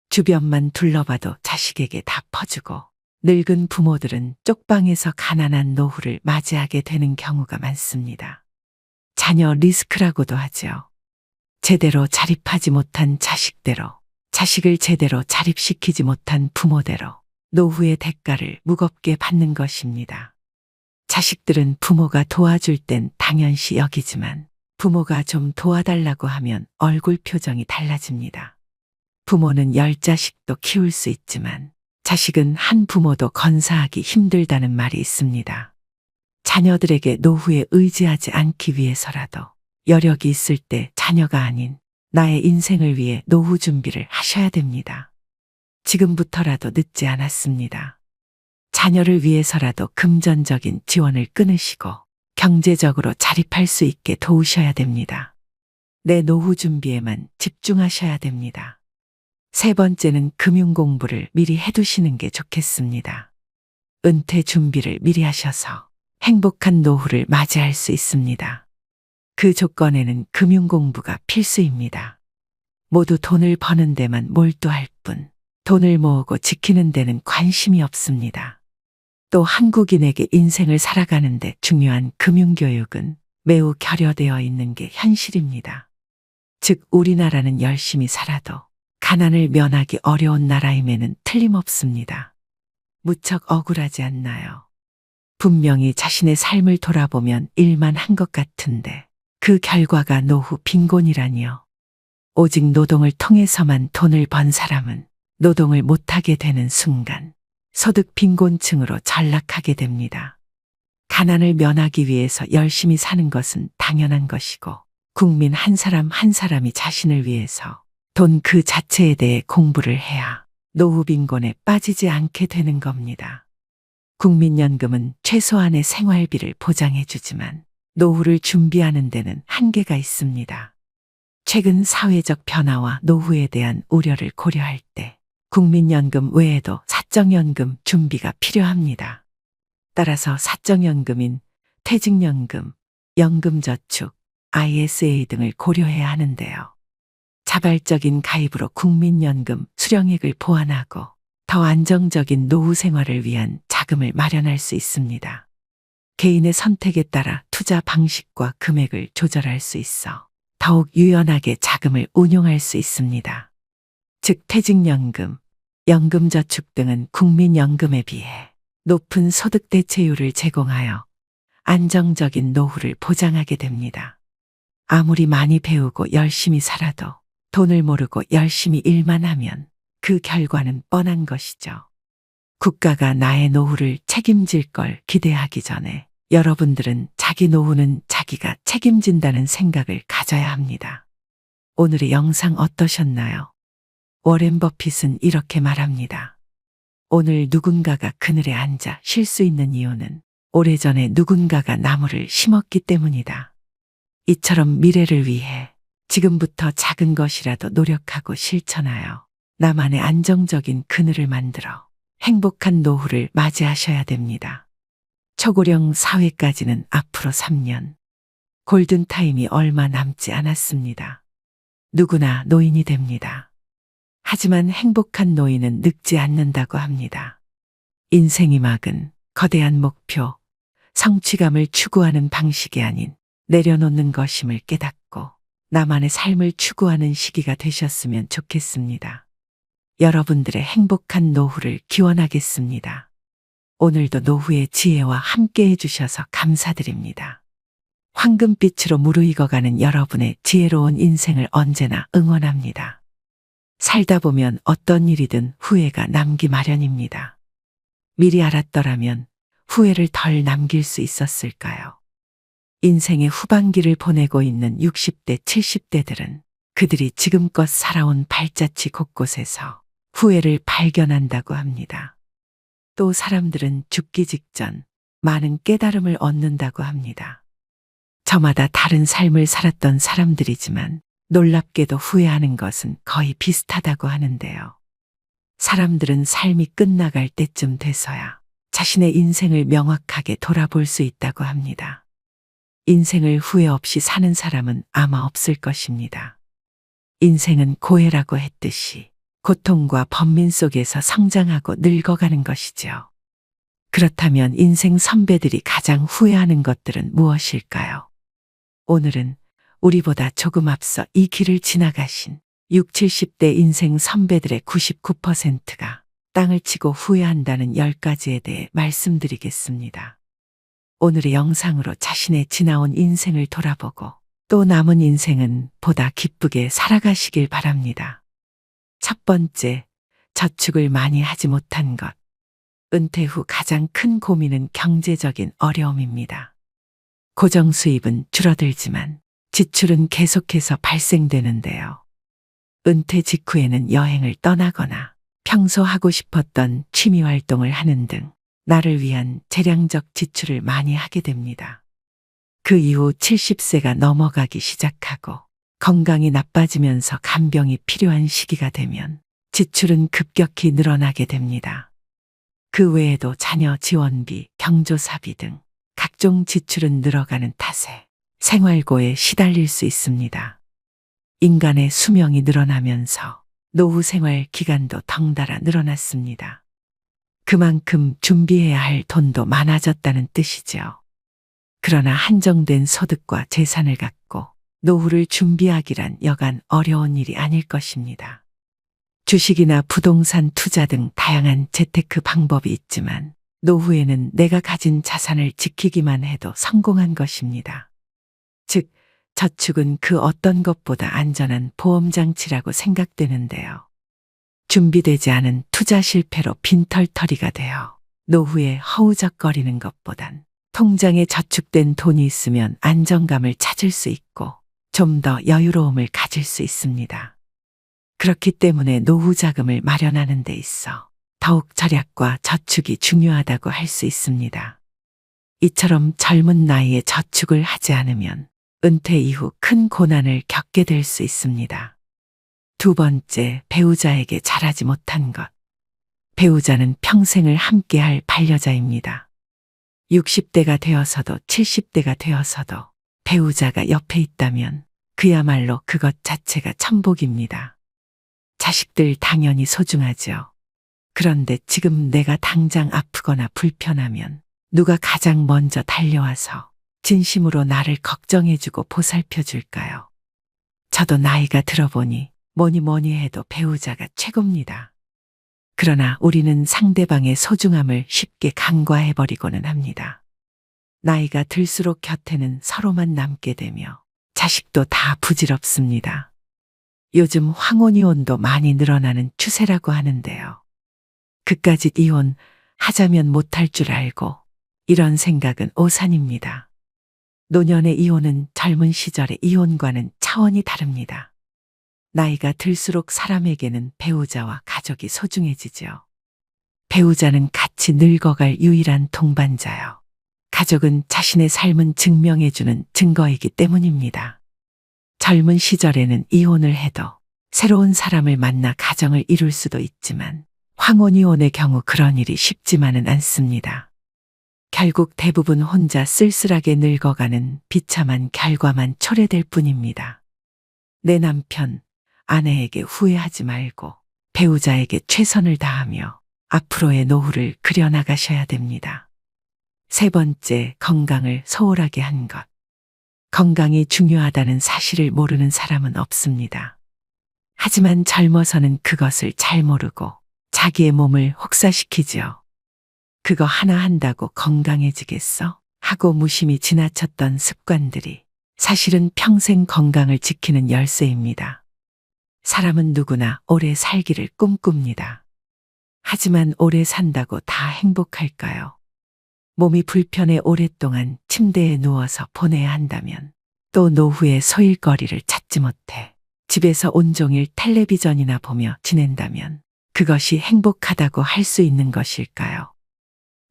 주변만 둘러봐도 자식에게 다 퍼주고 늙은 부모들은 쪽방에서 가난한 노후를 맞이하게 되는 경우가 많습니다. 자녀 리스크라고도 하죠. 제대로 자립하지 못한 자식대로, 자식을 제대로 자립시키지 못한 부모대로 노후의 대가를 무겁게 받는 것입니다. 자식들은 부모가 도와줄 땐 당연시 여기지만 부모가 좀 도와달라고 하면 얼굴 표정이 달라집니다. 부모는 10자식도 키울 수 있지만 자식은 한 부모도 건사하기 힘들다는 말이 있습니다. 자녀들에게 노후에 의지하지 않기 위해서라도 여력이 있을 때 자녀가 아닌 나의 인생을 위해 노후 준비를 하셔야 됩니다. 지금부터라도 늦지 않았습니다. 자녀를 위해서라도 금전적인 지원을 끊으시고 경제적으로 자립할 수 있게 도우셔야 됩니다. 내 노후 준비에만 집중하셔야 됩니다. 세 번째는 금융 공부를 미리 해두시는 게 좋겠습니다. 은퇴 준비를 미리 하셔서 행복한 노후를 맞이할 수 있습니다. 그 조건에는 금융 공부가 필수입니다. 모두 돈을 버는 데만 몰두할 뿐 돈을 모으고 지키는 데는 관심이 없습니다. 또 한국인에게 인생을 살아가는데 중요한 금융교육은 매우 결여되어 있는 게 현실입니다. 즉 우리나라는 열심히 살아도 가난을 면하기 어려운 나라임에는 틀림없습니다. 무척 억울하지 않나요? 분명히 자신의 삶을 돌아보면 일만 한 것 같은데 그 결과가 노후 빈곤이라니요. 오직 노동을 통해서만 돈을 번 사람은 노동을 못하게 되는 순간 소득 빈곤층으로 전락하게 됩니다. 가난을 면하기 위해서 열심히 사는 것은 당연한 것이고 국민 한 사람 한 사람이 자신을 위해서 돈 그 자체에 대해 공부를 해야 노후 빈곤에 빠지지 않게 되는 겁니다. 국민연금은 최소한의 생활비를 보장해주지만 노후를 준비하는 데는 한계가 있습니다. 최근 사회적 변화와 노후에 대한 우려를 고려할 때 국민연금 외에도 사적연금 준비가 필요합니다. 따라서 사적연금인 퇴직연금, 연금저축, ISA 등을 고려해야 하는데요. 자발적인 가입으로 국민연금 수령액을 보완하고 더 안정적인 노후 생활을 위한 자금을 마련할 수 있습니다. 개인의 선택에 따라 투자 방식과 금액을 조절할 수 있어 더욱 유연하게 자금을 운용할 수 있습니다. 즉 퇴직연금, 연금저축 등은 국민연금에 비해 높은 소득 대체율을 제공하여 안정적인 노후를 보장하게 됩니다. 아무리 많이 배우고 열심히 살아도 돈을 모르고 열심히 일만 하면 그 결과는 뻔한 것이죠. 국가가 나의 노후를 책임질 걸 기대하기 전에 여러분들은 자기 노후는 자기가 책임진다는 생각을 가져야 합니다. 오늘의 영상 어떠셨나요? 워렌 버핏은 이렇게 말합니다. 오늘 누군가가 그늘에 앉아 쉴 수 있는 이유는 오래전에 누군가가 나무를 심었기 때문이다. 이처럼 미래를 위해 지금부터 작은 것이라도 노력하고 실천하여 나만의 안정적인 그늘을 만들어 행복한 노후를 맞이하셔야 됩니다. 초고령 사회까지는 앞으로 3년. 골든타임이 얼마 남지 않았습니다. 누구나 노인이 됩니다. 하지만 행복한 노인은 늙지 않는다고 합니다. 인생이 막은 거대한 목표, 성취감을 추구하는 방식이 아닌 내려놓는 것임을 깨닫고 나만의 삶을 추구하는 시기가 되셨으면 좋겠습니다. 여러분들의 행복한 노후를 기원하겠습니다. 오늘도 노후의 지혜와 함께 해주셔서 감사드립니다. 황금빛으로 무르익어가는 여러분의 지혜로운 인생을 언제나 응원합니다. 살다 보면 어떤 일이든 후회가 남기 마련입니다. 미리 알았더라면 후회를 덜 남길 수 있었을까요? 인생의 후반기를 보내고 있는 60대, 70대들은 그들이 지금껏 살아온 발자취 곳곳에서 후회를 발견한다고 합니다. 또 사람들은 죽기 직전 많은 깨달음을 얻는다고 합니다. 저마다 다른 삶을 살았던 사람들이지만 놀랍게도 후회하는 것은 거의 비슷하다고 하는데요. 사람들은 삶이 끝나갈 때쯤 돼서야 자신의 인생을 명확하게 돌아볼 수 있다고 합니다. 인생을 후회 없이 사는 사람은 아마 없을 것입니다. 인생은 고해라고 했듯이 고통과 번민 속에서 성장하고 늙어가는 것이죠. 그렇다면 인생 선배들이 가장 후회하는 것들은 무엇일까요? 오늘은 우리보다 조금 앞서 이 길을 지나가신 60, 70대 인생 선배들의 99%가 땅을 치고 후회한다는 10가지에 대해 말씀드리겠습니다. 오늘의 영상으로 자신의 지나온 인생을 돌아보고 또 남은 인생은 보다 기쁘게 살아가시길 바랍니다. 첫 번째, 저축을 많이 하지 못한 것. 은퇴 후 가장 큰 고민은 경제적인 어려움입니다. 고정 수입은 줄어들지만 지출은 계속해서 발생되는데요. 은퇴 직후에는 여행을 떠나거나 평소 하고 싶었던 취미 활동을 하는 등 나를 위한 재량적 지출을 많이 하게 됩니다. 그 이후 70세가 넘어가기 시작하고 건강이 나빠지면서 간병이 필요한 시기가 되면 지출은 급격히 늘어나게 됩니다. 그 외에도 자녀 지원비, 경조사비 등 각종 지출은 늘어가는 탓에 생활고에 시달릴 수 있습니다. 인간의 수명이 늘어나면서 노후 생활 기간도 덩달아 늘어났습니다. 그만큼 준비해야 할 돈도 많아졌다는 뜻이죠. 그러나 한정된 소득과 재산을 갖고 노후를 준비하기란 여간 어려운 일이 아닐 것입니다. 주식이나 부동산 투자 등 다양한 재테크 방법이 있지만 노후에는 내가 가진 자산을 지키기만 해도 성공한 것입니다. 즉, 저축은 그 어떤 것보다 안전한 보험장치라고 생각되는데요. 준비되지 않은 투자 실패로 빈털터리가 되어 노후에 허우적거리는 것보단 통장에 저축된 돈이 있으면 안정감을 찾을 수 있고 좀 더 여유로움을 가질 수 있습니다. 그렇기 때문에 노후 자금을 마련하는 데 있어 더욱 절약과 저축이 중요하다고 할 수 있습니다. 이처럼 젊은 나이에 저축을 하지 않으면 은퇴 이후 큰 고난을 겪게 될 수 있습니다. 두 번째, 배우자에게 잘하지 못한 것. 배우자는 평생을 함께할 반려자입니다. 60대가 되어서도 70대가 되어서도 배우자가 옆에 있다면 그야말로 그것 자체가 천복입니다. 자식들 당연히 소중하죠. 그런데 지금 내가 당장 아프거나 불편하면 누가 가장 먼저 달려와서 진심으로 나를 걱정해주고 보살펴줄까요? 저도 나이가 들어보니 뭐니 해도 배우자가 최고입니다. 그러나 우리는 상대방의 소중함을 쉽게 간과해버리고는 합니다. 나이가 들수록 곁에는 서로만 남게 되며 자식도 다 부질없습니다. 요즘 황혼이혼도 많이 늘어나는 추세라고 하는데요. 그까짓 이혼 하자면 못할 줄 알고 이런 생각은 오산입니다. 노년의 이혼은 젊은 시절의 이혼과는 차원이 다릅니다. 나이가 들수록 사람에게는 배우자와 가족이 소중해지죠. 배우자는 같이 늙어갈 유일한 동반자요. 가족은 자신의 삶은 증명해주는 증거이기 때문입니다. 젊은 시절에는 이혼을 해도 새로운 사람을 만나 가정을 이룰 수도 있지만 황혼이혼의 경우 그런 일이 쉽지만은 않습니다. 결국 대부분 혼자 쓸쓸하게 늙어가는 비참한 결과만 초래될 뿐입니다. 내 남편, 아내에게 후회하지 말고 배우자에게 최선을 다하며 앞으로의 노후를 그려나가셔야 됩니다. 세 번째, 건강을 소홀하게 한 것. 건강이 중요하다는 사실을 모르는 사람은 없습니다. 하지만 젊어서는 그것을 잘 모르고 자기의 몸을 혹사시키지요. 그거 하나 한다고 건강해지겠어? 하고 무심히 지나쳤던 습관들이 사실은 평생 건강을 지키는 열쇠입니다. 사람은 누구나 오래 살기를 꿈꿉니다. 하지만 오래 산다고 다 행복할까요? 몸이 불편해 오랫동안 침대에 누워서 보내야 한다면, 또 노후에 소일거리를 찾지 못해 집에서 온종일 텔레비전이나 보며 지낸다면 그것이 행복하다고 할 수 있는 것일까요?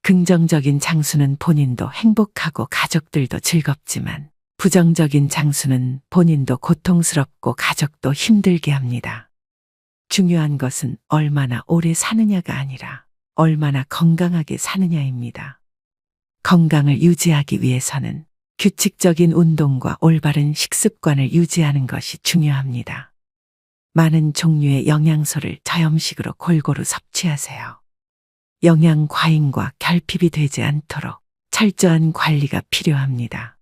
긍정적인 장수는 본인도 행복하고 가족들도 즐겁지만, 부정적인 장수는 본인도 고통스럽고 가족도 힘들게 합니다. 중요한 것은 얼마나 오래 사느냐가 아니라 얼마나 건강하게 사느냐입니다. 건강을 유지하기 위해서는 규칙적인 운동과 올바른 식습관을 유지하는 것이 중요합니다. 많은 종류의 영양소를 저염식으로 골고루 섭취하세요. 영양 과잉과 결핍이 되지 않도록 철저한 관리가 필요합니다.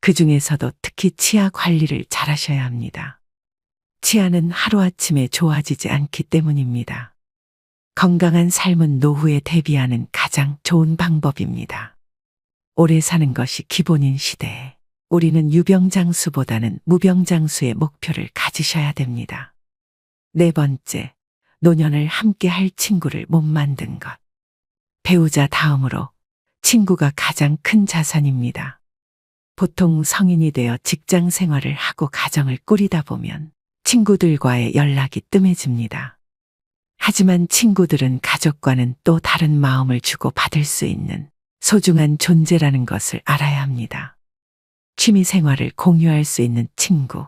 그 중에서도 특히 치아 관리를 잘 하셔야 합니다. 치아는 하루아침에 좋아지지 않기 때문입니다. 건강한 삶은 노후에 대비하는 가장 좋은 방법입니다. 오래 사는 것이 기본인 시대에 우리는 유병장수보다는 무병장수의 목표를 가지셔야 됩니다. 네 번째, 노년을 함께 할 친구를 못 만든 것. 배우자 다음으로 친구가 가장 큰 자산입니다. 보통 성인이 되어 직장 생활을 하고 가정을 꾸리다 보면 친구들과의 연락이 뜸해집니다. 하지만 친구들은 가족과는 또 다른 마음을 주고 받을 수 있는 소중한 존재라는 것을 알아야 합니다. 취미 생활을 공유할 수 있는 친구,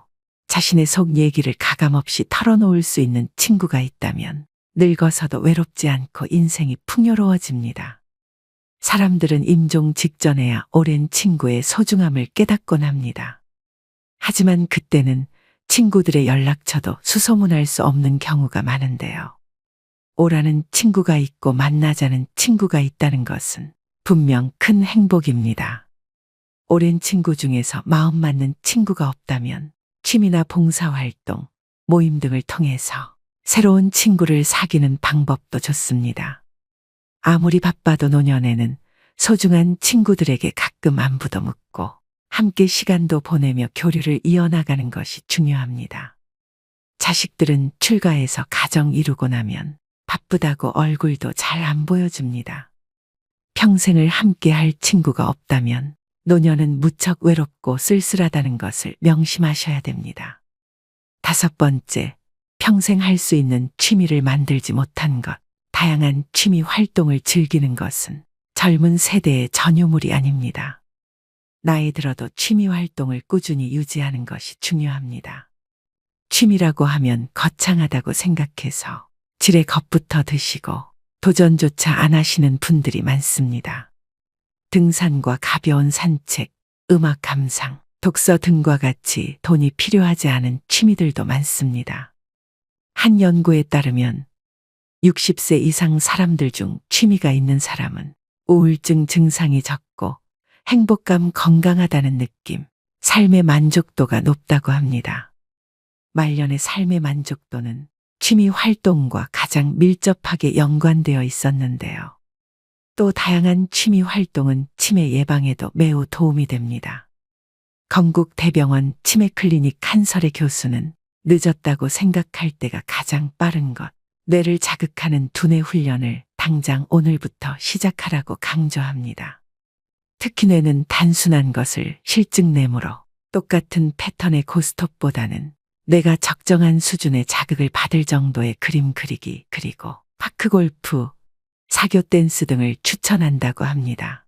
자신의 속 얘기를 가감없이 털어놓을 수 있는 친구가 있다면 늙어서도 외롭지 않고 인생이 풍요로워집니다. 사람들은 임종 직전에야 오랜 친구의 소중함을 깨닫곤 합니다. 하지만 그때는 친구들의 연락처도 수소문할 수 없는 경우가 많은데요. 오라는 친구가 있고 만나자는 친구가 있다는 것은 분명 큰 행복입니다. 오랜 친구 중에서 마음 맞는 친구가 없다면 취미나 봉사활동, 모임 등을 통해서 새로운 친구를 사귀는 방법도 좋습니다. 아무리 바빠도 노년에는 소중한 친구들에게 가끔 안부도 묻고 함께 시간도 보내며 교류를 이어나가는 것이 중요합니다. 자식들은 출가해서 가정 이루고 나면 바쁘다고 얼굴도 잘 안 보여줍니다. 평생을 함께 할 친구가 없다면 노년은 무척 외롭고 쓸쓸하다는 것을 명심하셔야 됩니다. 다섯 번째, 평생 할 수 있는 취미를 만들지 못한 것. 다양한 취미 활동을 즐기는 것은 젊은 세대의 전유물이 아닙니다. 나이 들어도 취미 활동을 꾸준히 유지하는 것이 중요합니다. 취미라고 하면 거창하다고 생각해서 지레 겁부터 드시고 도전조차 안 하시는 분들이 많습니다. 등산과 가벼운 산책, 음악 감상, 독서 등과 같이 돈이 필요하지 않은 취미들도 많습니다. 한 연구에 따르면 60세 이상 사람들 중 취미가 있는 사람은 우울증 증상이 적고 행복감, 건강하다는 느낌, 삶의 만족도가 높다고 합니다. 말년의 삶의 만족도는 취미 활동과 가장 밀접하게 연관되어 있었는데요. 또 다양한 취미 활동은 치매 예방에도 매우 도움이 됩니다. 건국대병원 치매클리닉 한설의 교수는 늦었다고 생각할 때가 가장 빠른 것, 뇌를 자극하는 두뇌 훈련을 당장 오늘부터 시작하라고 강조합니다. 특히 뇌는 단순한 것을 실증내므로 똑같은 패턴의 고스톱보다는 뇌가 적정한 수준의 자극을 받을 정도의 그림 그리기, 그리고 파크골프, 사교 댄스 등을 추천한다고 합니다.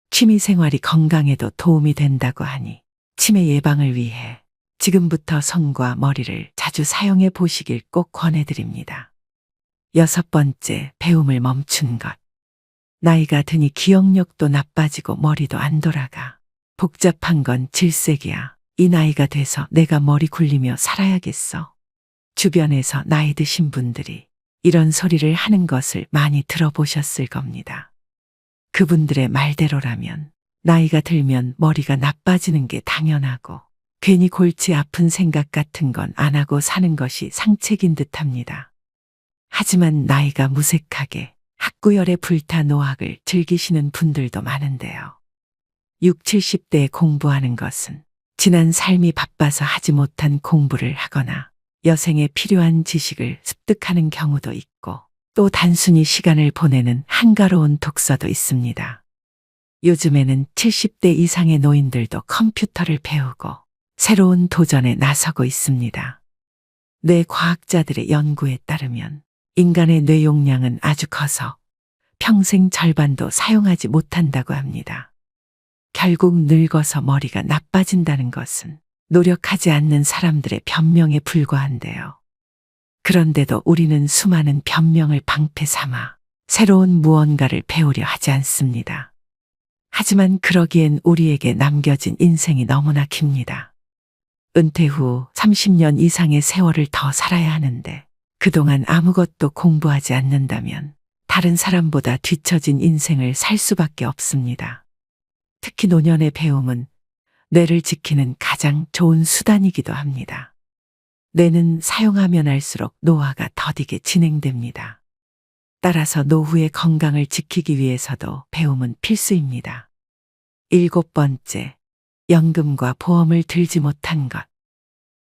취미 생활이 건강에도 도움이 된다고 하니 치매 예방을 위해 지금부터 손과 머리를 자주 사용해 보시길 꼭 권해드립니다. 여섯 번째, 배움을 멈춘 것. 나이가 드니 기억력도 나빠지고 머리도 안 돌아가. 복잡한 건 질색이야. 이 나이가 돼서 내가 머리 굴리며 살아야겠어. 주변에서 나이 드신 분들이 이런 소리를 하는 것을 많이 들어보셨을 겁니다. 그분들의 말대로라면 나이가 들면 머리가 나빠지는 게 당연하고 괜히 골치 아픈 생각 같은 건 안 하고 사는 것이 상책인 듯합니다. 하지만 나이가 무색하게 학구열에 불타 노학을 즐기시는 분들도 많은데요. 6, 70대에 공부하는 것은 지난 삶이 바빠서 하지 못한 공부를 하거나 여생에 필요한 지식을 습득하는 경우도 있고 또 단순히 시간을 보내는 한가로운 독서도 있습니다. 요즘에는 70대 이상의 노인들도 컴퓨터를 배우고 새로운 도전에 나서고 있습니다. 뇌과학자들의 연구에 따르면 인간의 뇌 용량은 아주 커서 평생 절반도 사용하지 못한다고 합니다. 결국 늙어서 머리가 나빠진다는 것은 노력하지 않는 사람들의 변명에 불과한데요. 그런데도 우리는 수많은 변명을 방패 삼아 새로운 무언가를 배우려 하지 않습니다. 하지만 그러기엔 우리에게 남겨진 인생이 너무나 깁니다. 은퇴 후 30년 이상의 세월을 더 살아야 하는데 그동안 아무것도 공부하지 않는다면 다른 사람보다 뒤처진 인생을 살 수밖에 없습니다. 특히 노년의 배움은 뇌를 지키는 가장 좋은 수단이기도 합니다. 뇌는 사용하면 할수록 노화가 더디게 진행됩니다. 따라서 노후의 건강을 지키기 위해서도 배움은 필수입니다. 7번째, 연금과 보험을 들지 못한 것.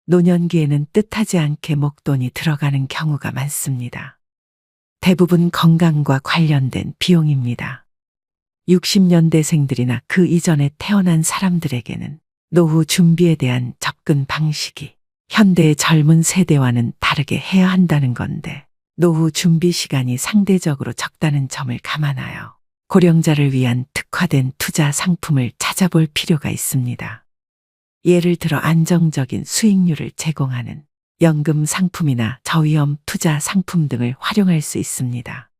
노년기에는 뜻하지 않게 목돈이 들어가는 경우가 많습니다. 대부분 건강과 관련된 비용입니다. 60년대생들이나 그 이전에 태어난 사람들에게는 노후 준비에 대한 접근 방식이 현대의 젊은 세대와는 다르게 해야 한다는 건데 노후 준비 시간이 상대적으로 적다는 점을 감안하여 고령자를 위한 특화된 투자 상품을 찾아볼 필요가 있습니다. 예를 들어 안정적인 수익률을 제공하는 연금 상품이나 저위험 투자 상품 등을 활용할 수 있습니다.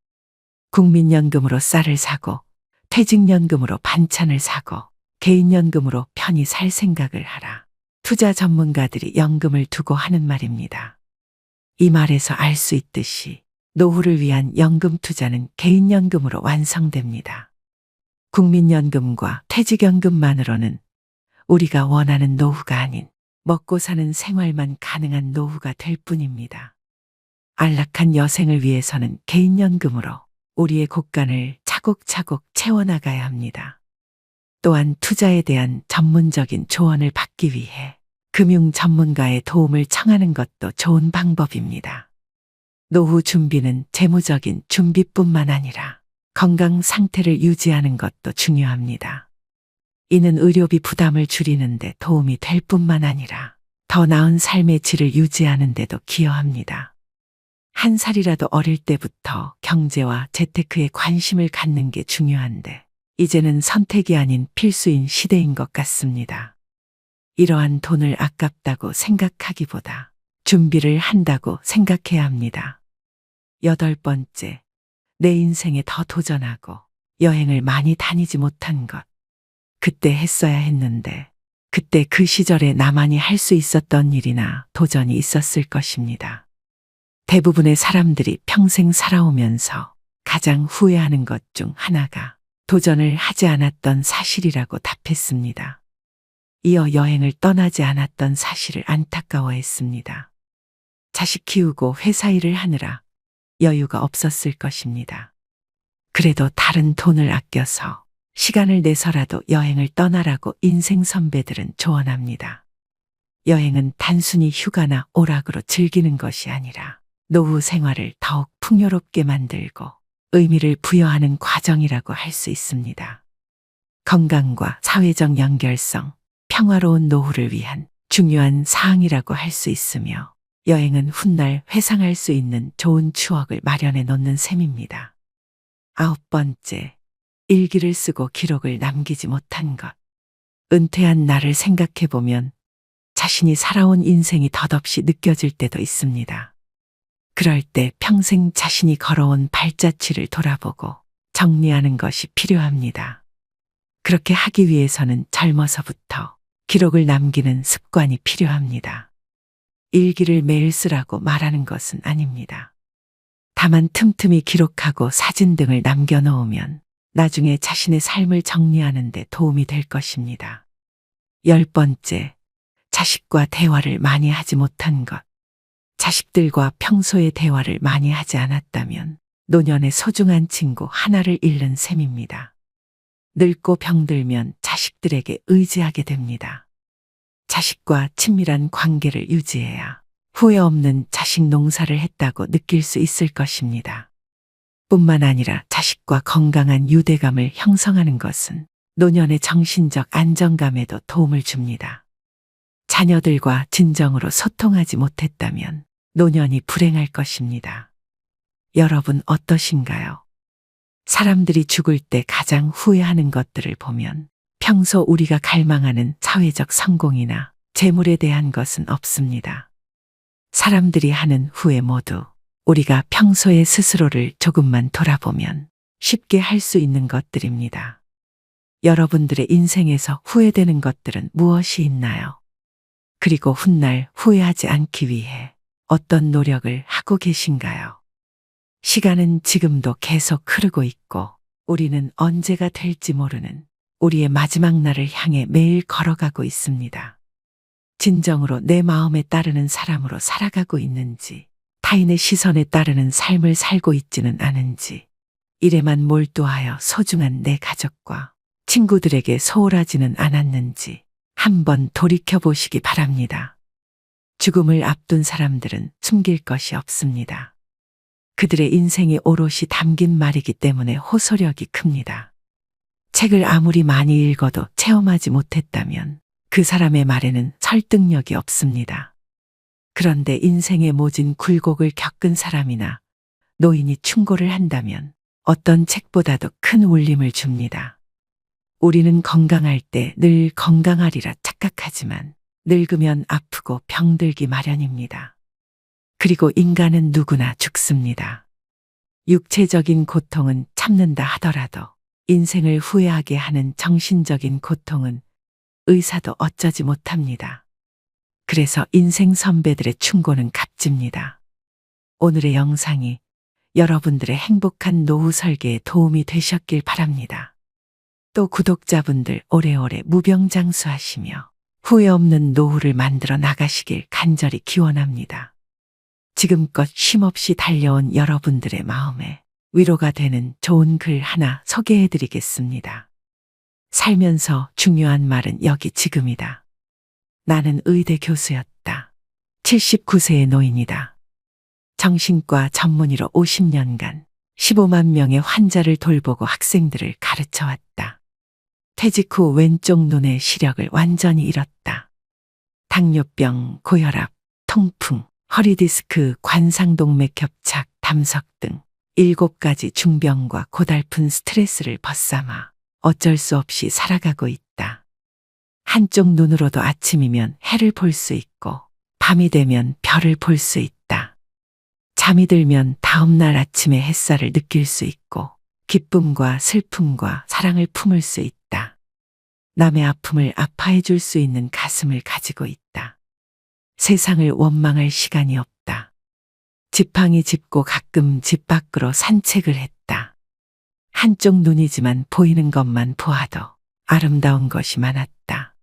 국민연금으로 쌀을 사고 퇴직연금으로 반찬을 사고 개인연금으로 편히 살 생각을 하라. 투자 전문가들이 연금을 두고 하는 말입니다. 이 말에서 알 수 있듯이 노후를 위한 연금 투자는 개인연금으로 완성됩니다. 국민연금과 퇴직연금만으로는 우리가 원하는 노후가 아닌 먹고 사는 생활만 가능한 노후가 될 뿐입니다. 안락한 여생을 위해서는 개인연금으로 우리의 곳간을 차곡차곡 채워나가야 합니다. 또한 투자에 대한 전문적인 조언을 받기 위해 금융 전문가의 도움을 청하는 것도 좋은 방법입니다. 노후 준비는 재무적인 준비뿐만 아니라 건강 상태를 유지하는 것도 중요합니다. 이는 의료비 부담을 줄이는 데 도움이 될 뿐만 아니라 더 나은 삶의 질을 유지하는 데도 기여합니다. 한 살이라도 어릴 때부터 경제와 재테크에 관심을 갖는 게 중요한데 이제는 선택이 아닌 필수인 시대인 것 같습니다. 이러한 돈을 아깝다고 생각하기보다 준비를 한다고 생각해야 합니다. 8번째, 내 인생에 더 도전하고 여행을 많이 다니지 못한 것. 그때 했어야 했는데 그때 그 시절에 나만이 할 수 있었던 일이나 도전이 있었을 것입니다. 대부분의 사람들이 평생 살아오면서 가장 후회하는 것 중 하나가 도전을 하지 않았던 사실이라고 답했습니다. 이어 여행을 떠나지 않았던 사실을 안타까워했습니다. 자식 키우고 회사 일을 하느라 여유가 없었을 것입니다. 그래도 다른 돈을 아껴서 시간을 내서라도 여행을 떠나라고 인생 선배들은 조언합니다. 여행은 단순히 휴가나 오락으로 즐기는 것이 아니라 노후 생활을 더욱 풍요롭게 만들고 의미를 부여하는 과정이라고 할 수 있습니다. 건강과 사회적 연결성, 평화로운 노후를 위한 중요한 사항이라고 할 수 있으며 여행은 훗날 회상할 수 있는 좋은 추억을 마련해 놓는 셈입니다. 9번째, 일기를 쓰고 기록을 남기지 못한 것. 은퇴한 나를 생각해보면 자신이 살아온 인생이 덧없이 느껴질 때도 있습니다. 그럴 때 평생 자신이 걸어온 발자취를 돌아보고 정리하는 것이 필요합니다. 그렇게 하기 위해서는 젊어서부터 기록을 남기는 습관이 필요합니다. 일기를 매일 쓰라고 말하는 것은 아닙니다. 다만 틈틈이 기록하고 사진 등을 남겨놓으면 나중에 자신의 삶을 정리하는 데 도움이 될 것입니다. 10번째, 자식과 대화를 많이 하지 못한 것. 자식들과 평소에 대화를 많이 하지 않았다면 노년의 소중한 친구 하나를 잃는 셈입니다. 늙고 병들면 자식들에게 의지하게 됩니다. 자식과 친밀한 관계를 유지해야 후회 없는 자식 농사를 했다고 느낄 수 있을 것입니다. 뿐만 아니라 자식과 건강한 유대감을 형성하는 것은 노년의 정신적 안정감에도 도움을 줍니다. 자녀들과 진정으로 소통하지 못했다면 노년이 불행할 것입니다. 여러분 어떠신가요? 사람들이 죽을 때 가장 후회하는 것들을 보면 평소 우리가 갈망하는 사회적 성공이나 재물에 대한 것은 없습니다. 사람들이 하는 후회 모두 우리가 평소에 스스로를 조금만 돌아보면 쉽게 할 수 있는 것들입니다. 여러분들의 인생에서 후회되는 것들은 무엇이 있나요? 그리고 훗날 후회하지 않기 위해 어떤 노력을 하고 계신가요? 시간은 지금도 계속 흐르고 있고 우리는 언제가 될지 모르는 우리의 마지막 날을 향해 매일 걸어가고 있습니다. 진정으로 내 마음에 따르는 사람으로 살아가고 있는지, 타인의 시선에 따르는 삶을 살고 있지는 않은지, 일에만 몰두하여 소중한 내 가족과 친구들에게 소홀하지는 않았는지 한번 돌이켜보시기 바랍니다. 죽음을 앞둔 사람들은 숨길 것이 없습니다. 그들의 인생이 오롯이 담긴 말이기 때문에 호소력이 큽니다. 책을 아무리 많이 읽어도 체험하지 못했다면 그 사람의 말에는 설득력이 없습니다. 그런데 인생의 모진 굴곡을 겪은 사람이나 노인이 충고를 한다면 어떤 책보다도 큰 울림을 줍니다. 우리는 건강할 때 늘 건강하리라 착각하지만 늙으면 아프고 병들기 마련입니다. 그리고 인간은 누구나 죽습니다. 육체적인 고통은 참는다 하더라도 인생을 후회하게 하는 정신적인 고통은 의사도 어쩌지 못합니다. 그래서 인생 선배들의 충고는 값집니다. 오늘의 영상이 여러분들의 행복한 노후 설계에 도움이 되셨길 바랍니다. 또 구독자분들 오래오래 무병장수하시며 후회 없는 노후를 만들어 나가시길 간절히 기원합니다. 지금껏 쉼없이 달려온 여러분들의 마음에 위로가 되는 좋은 글 하나 소개해 드리겠습니다. 살면서 중요한 말은 여기 지금이다. 나는 의대 교수였다. 79세의 노인이다. 정신과 전문의로 50년간 15만 명의 환자를 돌보고 학생들을 가르쳐왔다. 퇴직 후 왼쪽 눈의 시력을 완전히 잃었다. 당뇨병, 고혈압, 통풍, 허리디스크, 관상동맥 협착, 담석 등 7가지 중병과 고달픈 스트레스를 벗삼아 어쩔 수 없이 살아가고 있다. 한쪽 눈으로도 아침이면 해를 볼 수 있고 밤이 되면 별을 볼 수 있다. 잠이 들면 다음날 아침에 햇살을 느낄 수 있고 기쁨과 슬픔과 사랑을 품을 수 있다. 남의 아픔을 아파해 줄 수 있는 가슴을 가지고 있다. 세상을 원망할 시간이 없다. 지팡이 짚고 가끔 집 밖으로 산책을 했다. 한쪽 눈이지만 보이는 것만 보아도 아름다운 것이 많았다.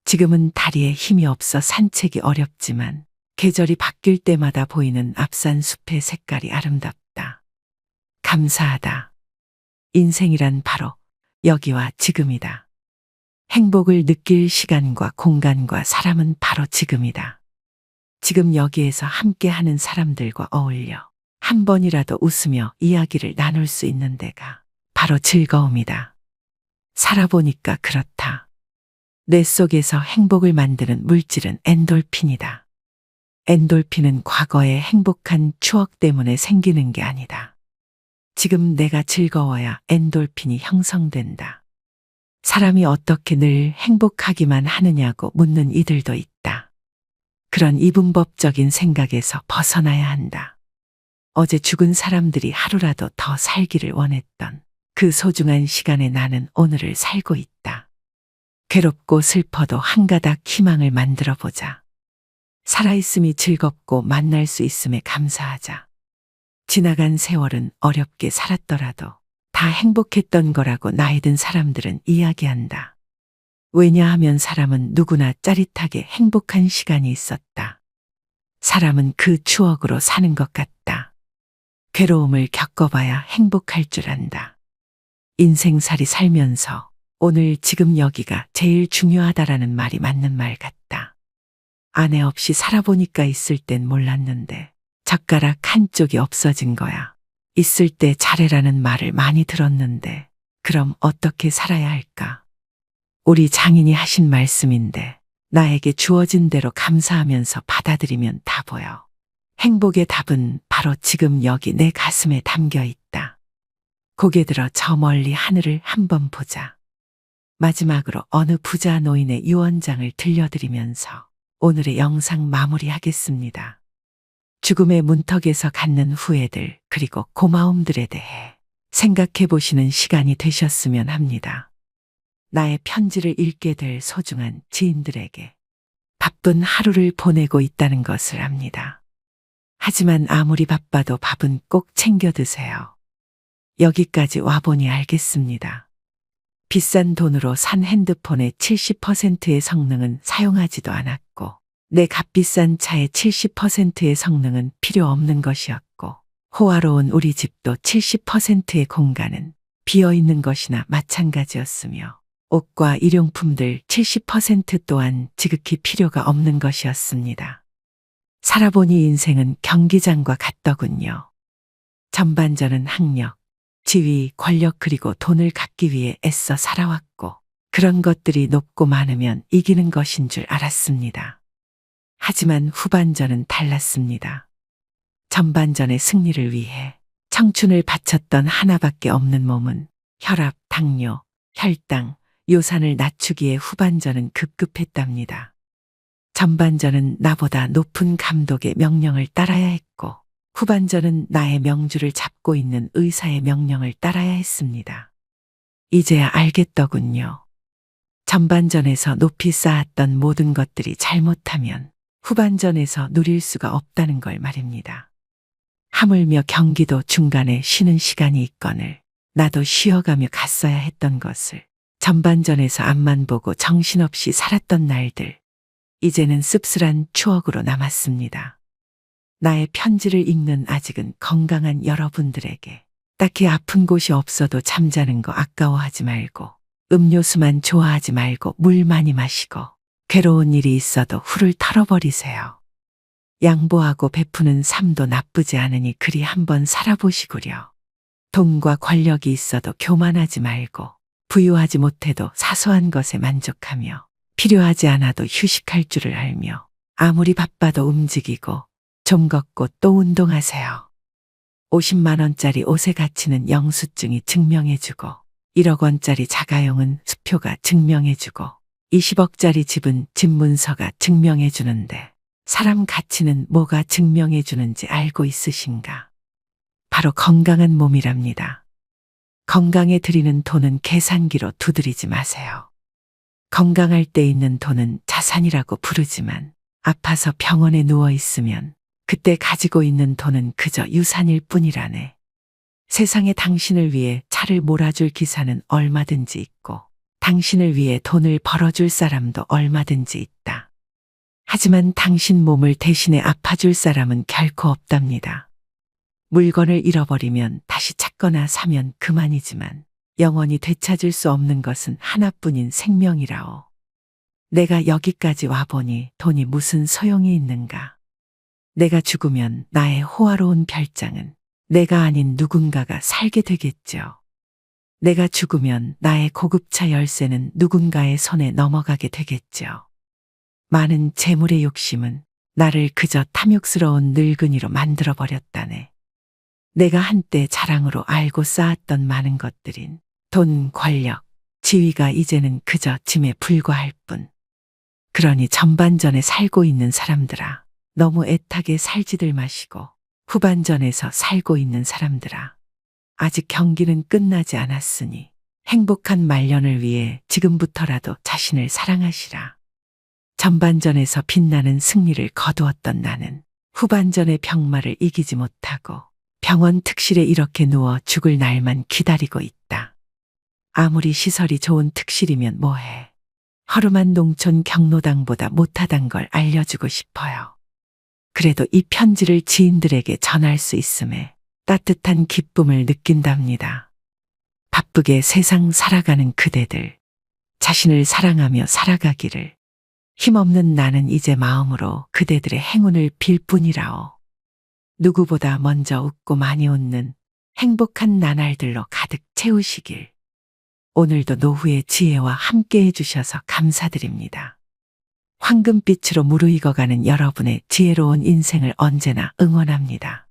지금은 다리에 힘이 없어 산책이 어렵지만 계절이 바뀔 때마다 보이는 앞산 숲의 색깔이 아름답다. 감사하다. 인생이란 바로 여기와 지금이다. 행복을 느낄 시간과 공간과 사람은 바로 지금이다. 지금 여기에서 함께 하는 사람들과 어울려 한 번이라도 웃으며 이야기를 나눌 수 있는 데가 바로 즐거움이다. 살아보니까 그렇다. 뇌 속에서 행복을 만드는 물질은 엔돌핀이다. 엔돌핀은 과거의 행복한 추억 때문에 생기는 게 아니다. 지금 내가 즐거워야 엔돌핀이 형성된다. 사람이 어떻게 늘 행복하기만 하느냐고 묻는 이들도 있다. 그런 이분법적인 생각에서 벗어나야 한다. 어제 죽은 사람들이 하루라도 더 살기를 원했던 그 소중한 시간에 나는 오늘을 살고 있다. 괴롭고 슬퍼도 한 가닥 희망을 만들어 보자. 살아있음이 즐겁고 만날 수 있음에 감사하자. 지나간 세월은 어렵게 살았더라도 다 행복했던 거라고 나이 든 사람들은 이야기한다. 왜냐하면 사람은 누구나 짜릿하게 행복한 시간이 있었다. 사람은 그 추억으로 사는 것 같다. 괴로움을 겪어봐야 행복할 줄 안다. 인생살이 살면서 오늘 지금 여기가 제일 중요하다라는 말이 맞는 말 같다. 아내 없이 살아보니까 있을 땐 몰랐는데 젓가락 한쪽이 없어진 거야. 있을 때 잘해라는 말을 많이 들었는데 그럼 어떻게 살아야 할까? 우리 장인이 하신 말씀인데 나에게 주어진 대로 감사하면서 받아들이면 다 보여. 행복의 답은 바로 지금 여기 내 가슴에 담겨 있다. 고개 들어 저 멀리 하늘을 한번 보자. 마지막으로 어느 부자 노인의 유언장을 들려드리면서 오늘의 영상 마무리하겠습니다. 죽음의 문턱에서 갖는 후회들 그리고 고마움들에 대해 생각해 보시는 시간이 되셨으면 합니다. 나의 편지를 읽게 될 소중한 지인들에게 바쁜 하루를 보내고 있다는 것을 압니다. 하지만 아무리 바빠도 밥은 꼭 챙겨 드세요. 여기까지 와보니 알겠습니다. 비싼 돈으로 산 핸드폰의 70%의 성능은 사용하지도 않았고 내 값비싼 차의 70%의 성능은 필요 없는 것이었고 호화로운 우리 집도 70%의 공간은 비어있는 것이나 마찬가지였으며 옷과 일용품들 70% 또한 지극히 필요가 없는 것이었습니다. 살아보니 인생은 경기장과 같더군요. 전반전은 학력, 지위, 권력 그리고 돈을 갖기 위해 애써 살아왔고 그런 것들이 높고 많으면 이기는 것인 줄 알았습니다. 하지만 후반전은 달랐습니다. 전반전의 승리를 위해 청춘을 바쳤던 하나밖에 없는 몸은 혈압, 당뇨, 혈당, 요산을 낮추기에 후반전은 급급했답니다. 전반전은 나보다 높은 감독의 명령을 따라야 했고 후반전은 나의 명주를 잡고 있는 의사의 명령을 따라야 했습니다. 이제야 알겠더군요. 전반전에서 높이 쌓았던 모든 것들이 잘못하면 후반전에서 누릴 수가 없다는 걸 말입니다. 하물며 경기도 중간에 쉬는 시간이 있거늘 나도 쉬어가며 갔어야 했던 것을 전반전에서 앞만 보고 정신없이 살았던 날들, 이제는 씁쓸한 추억으로 남았습니다. 나의 편지를 읽는 아직은 건강한 여러분들에게 딱히 아픈 곳이 없어도 잠자는 거 아까워하지 말고 음료수만 좋아하지 말고 물 많이 마시고 괴로운 일이 있어도 훌을 털어버리세요. 양보하고 베푸는 삶도 나쁘지 않으니 그리 한번 살아보시구려. 돈과 권력이 있어도 교만하지 말고 부유하지 못해도 사소한 것에 만족하며 필요하지 않아도 휴식할 줄을 알며 아무리 바빠도 움직이고 좀 걷고 또 운동하세요. 50만 원짜리 옷의 가치는 영수증이 증명해주고 1억 원짜리 자가용은 수표가 증명해주고 20억짜리 집은 집 문서가 증명해주는데 사람 가치는 뭐가 증명해주는지 알고 있으신가? 바로 건강한 몸이랍니다. 건강에 들이는 돈은 계산기로 두드리지 마세요. 건강할 때 있는 돈은 자산이라고 부르지만 아파서 병원에 누워 있으면 그때 가지고 있는 돈은 그저 유산일 뿐이라네. 세상에 당신을 위해 차를 몰아줄 기사는 얼마든지 있고 당신을 위해 돈을 벌어줄 사람도 얼마든지 있다. 하지만 당신 몸을 대신에 아파줄 사람은 결코 없답니다. 물건을 잃어버리면 다시 찾거나 사면 그만이지만 영원히 되찾을 수 없는 것은 하나뿐인 생명이라오. 내가 여기까지 와보니 돈이 무슨 소용이 있는가. 내가 죽으면 나의 호화로운 별장은 내가 아닌 누군가가 살게 되겠죠. 내가 죽으면 나의 고급차 열쇠는 누군가의 손에 넘어가게 되겠죠. 많은 재물의 욕심은 나를 그저 탐욕스러운 늙은이로 만들어버렸다네. 내가 한때 자랑으로 알고 쌓았던 많은 것들인 돈, 권력, 지위가 이제는 그저 짐에 불과할 뿐. 그러니 전반전에 살고 있는 사람들아, 너무 애타게 살지들 마시고 후반전에서 살고 있는 사람들아, 아직 경기는 끝나지 않았으니 행복한 말년을 위해 지금부터라도 자신을 사랑하시라. 전반전에서 빛나는 승리를 거두었던 나는 후반전의 병마를 이기지 못하고 병원 특실에 이렇게 누워 죽을 날만 기다리고 있다. 아무리 시설이 좋은 특실이면 뭐해. 허름한 농촌 경로당보다 못하단 걸 알려주고 싶어요. 그래도 이 편지를 지인들에게 전할 수 있음에 따뜻한 기쁨을 느낀답니다. 바쁘게 세상 살아가는 그대들, 자신을 사랑하며 살아가기를. 힘없는 나는 이제 마음으로 그대들의 행운을 빌 뿐이라오. 누구보다 먼저 웃고 많이 웃는 행복한 나날들로 가득 채우시길. 오늘도 노후의 지혜와 함께 해주셔서 감사드립니다. 황금빛으로 무르익어가는 여러분의 지혜로운 인생을 언제나 응원합니다.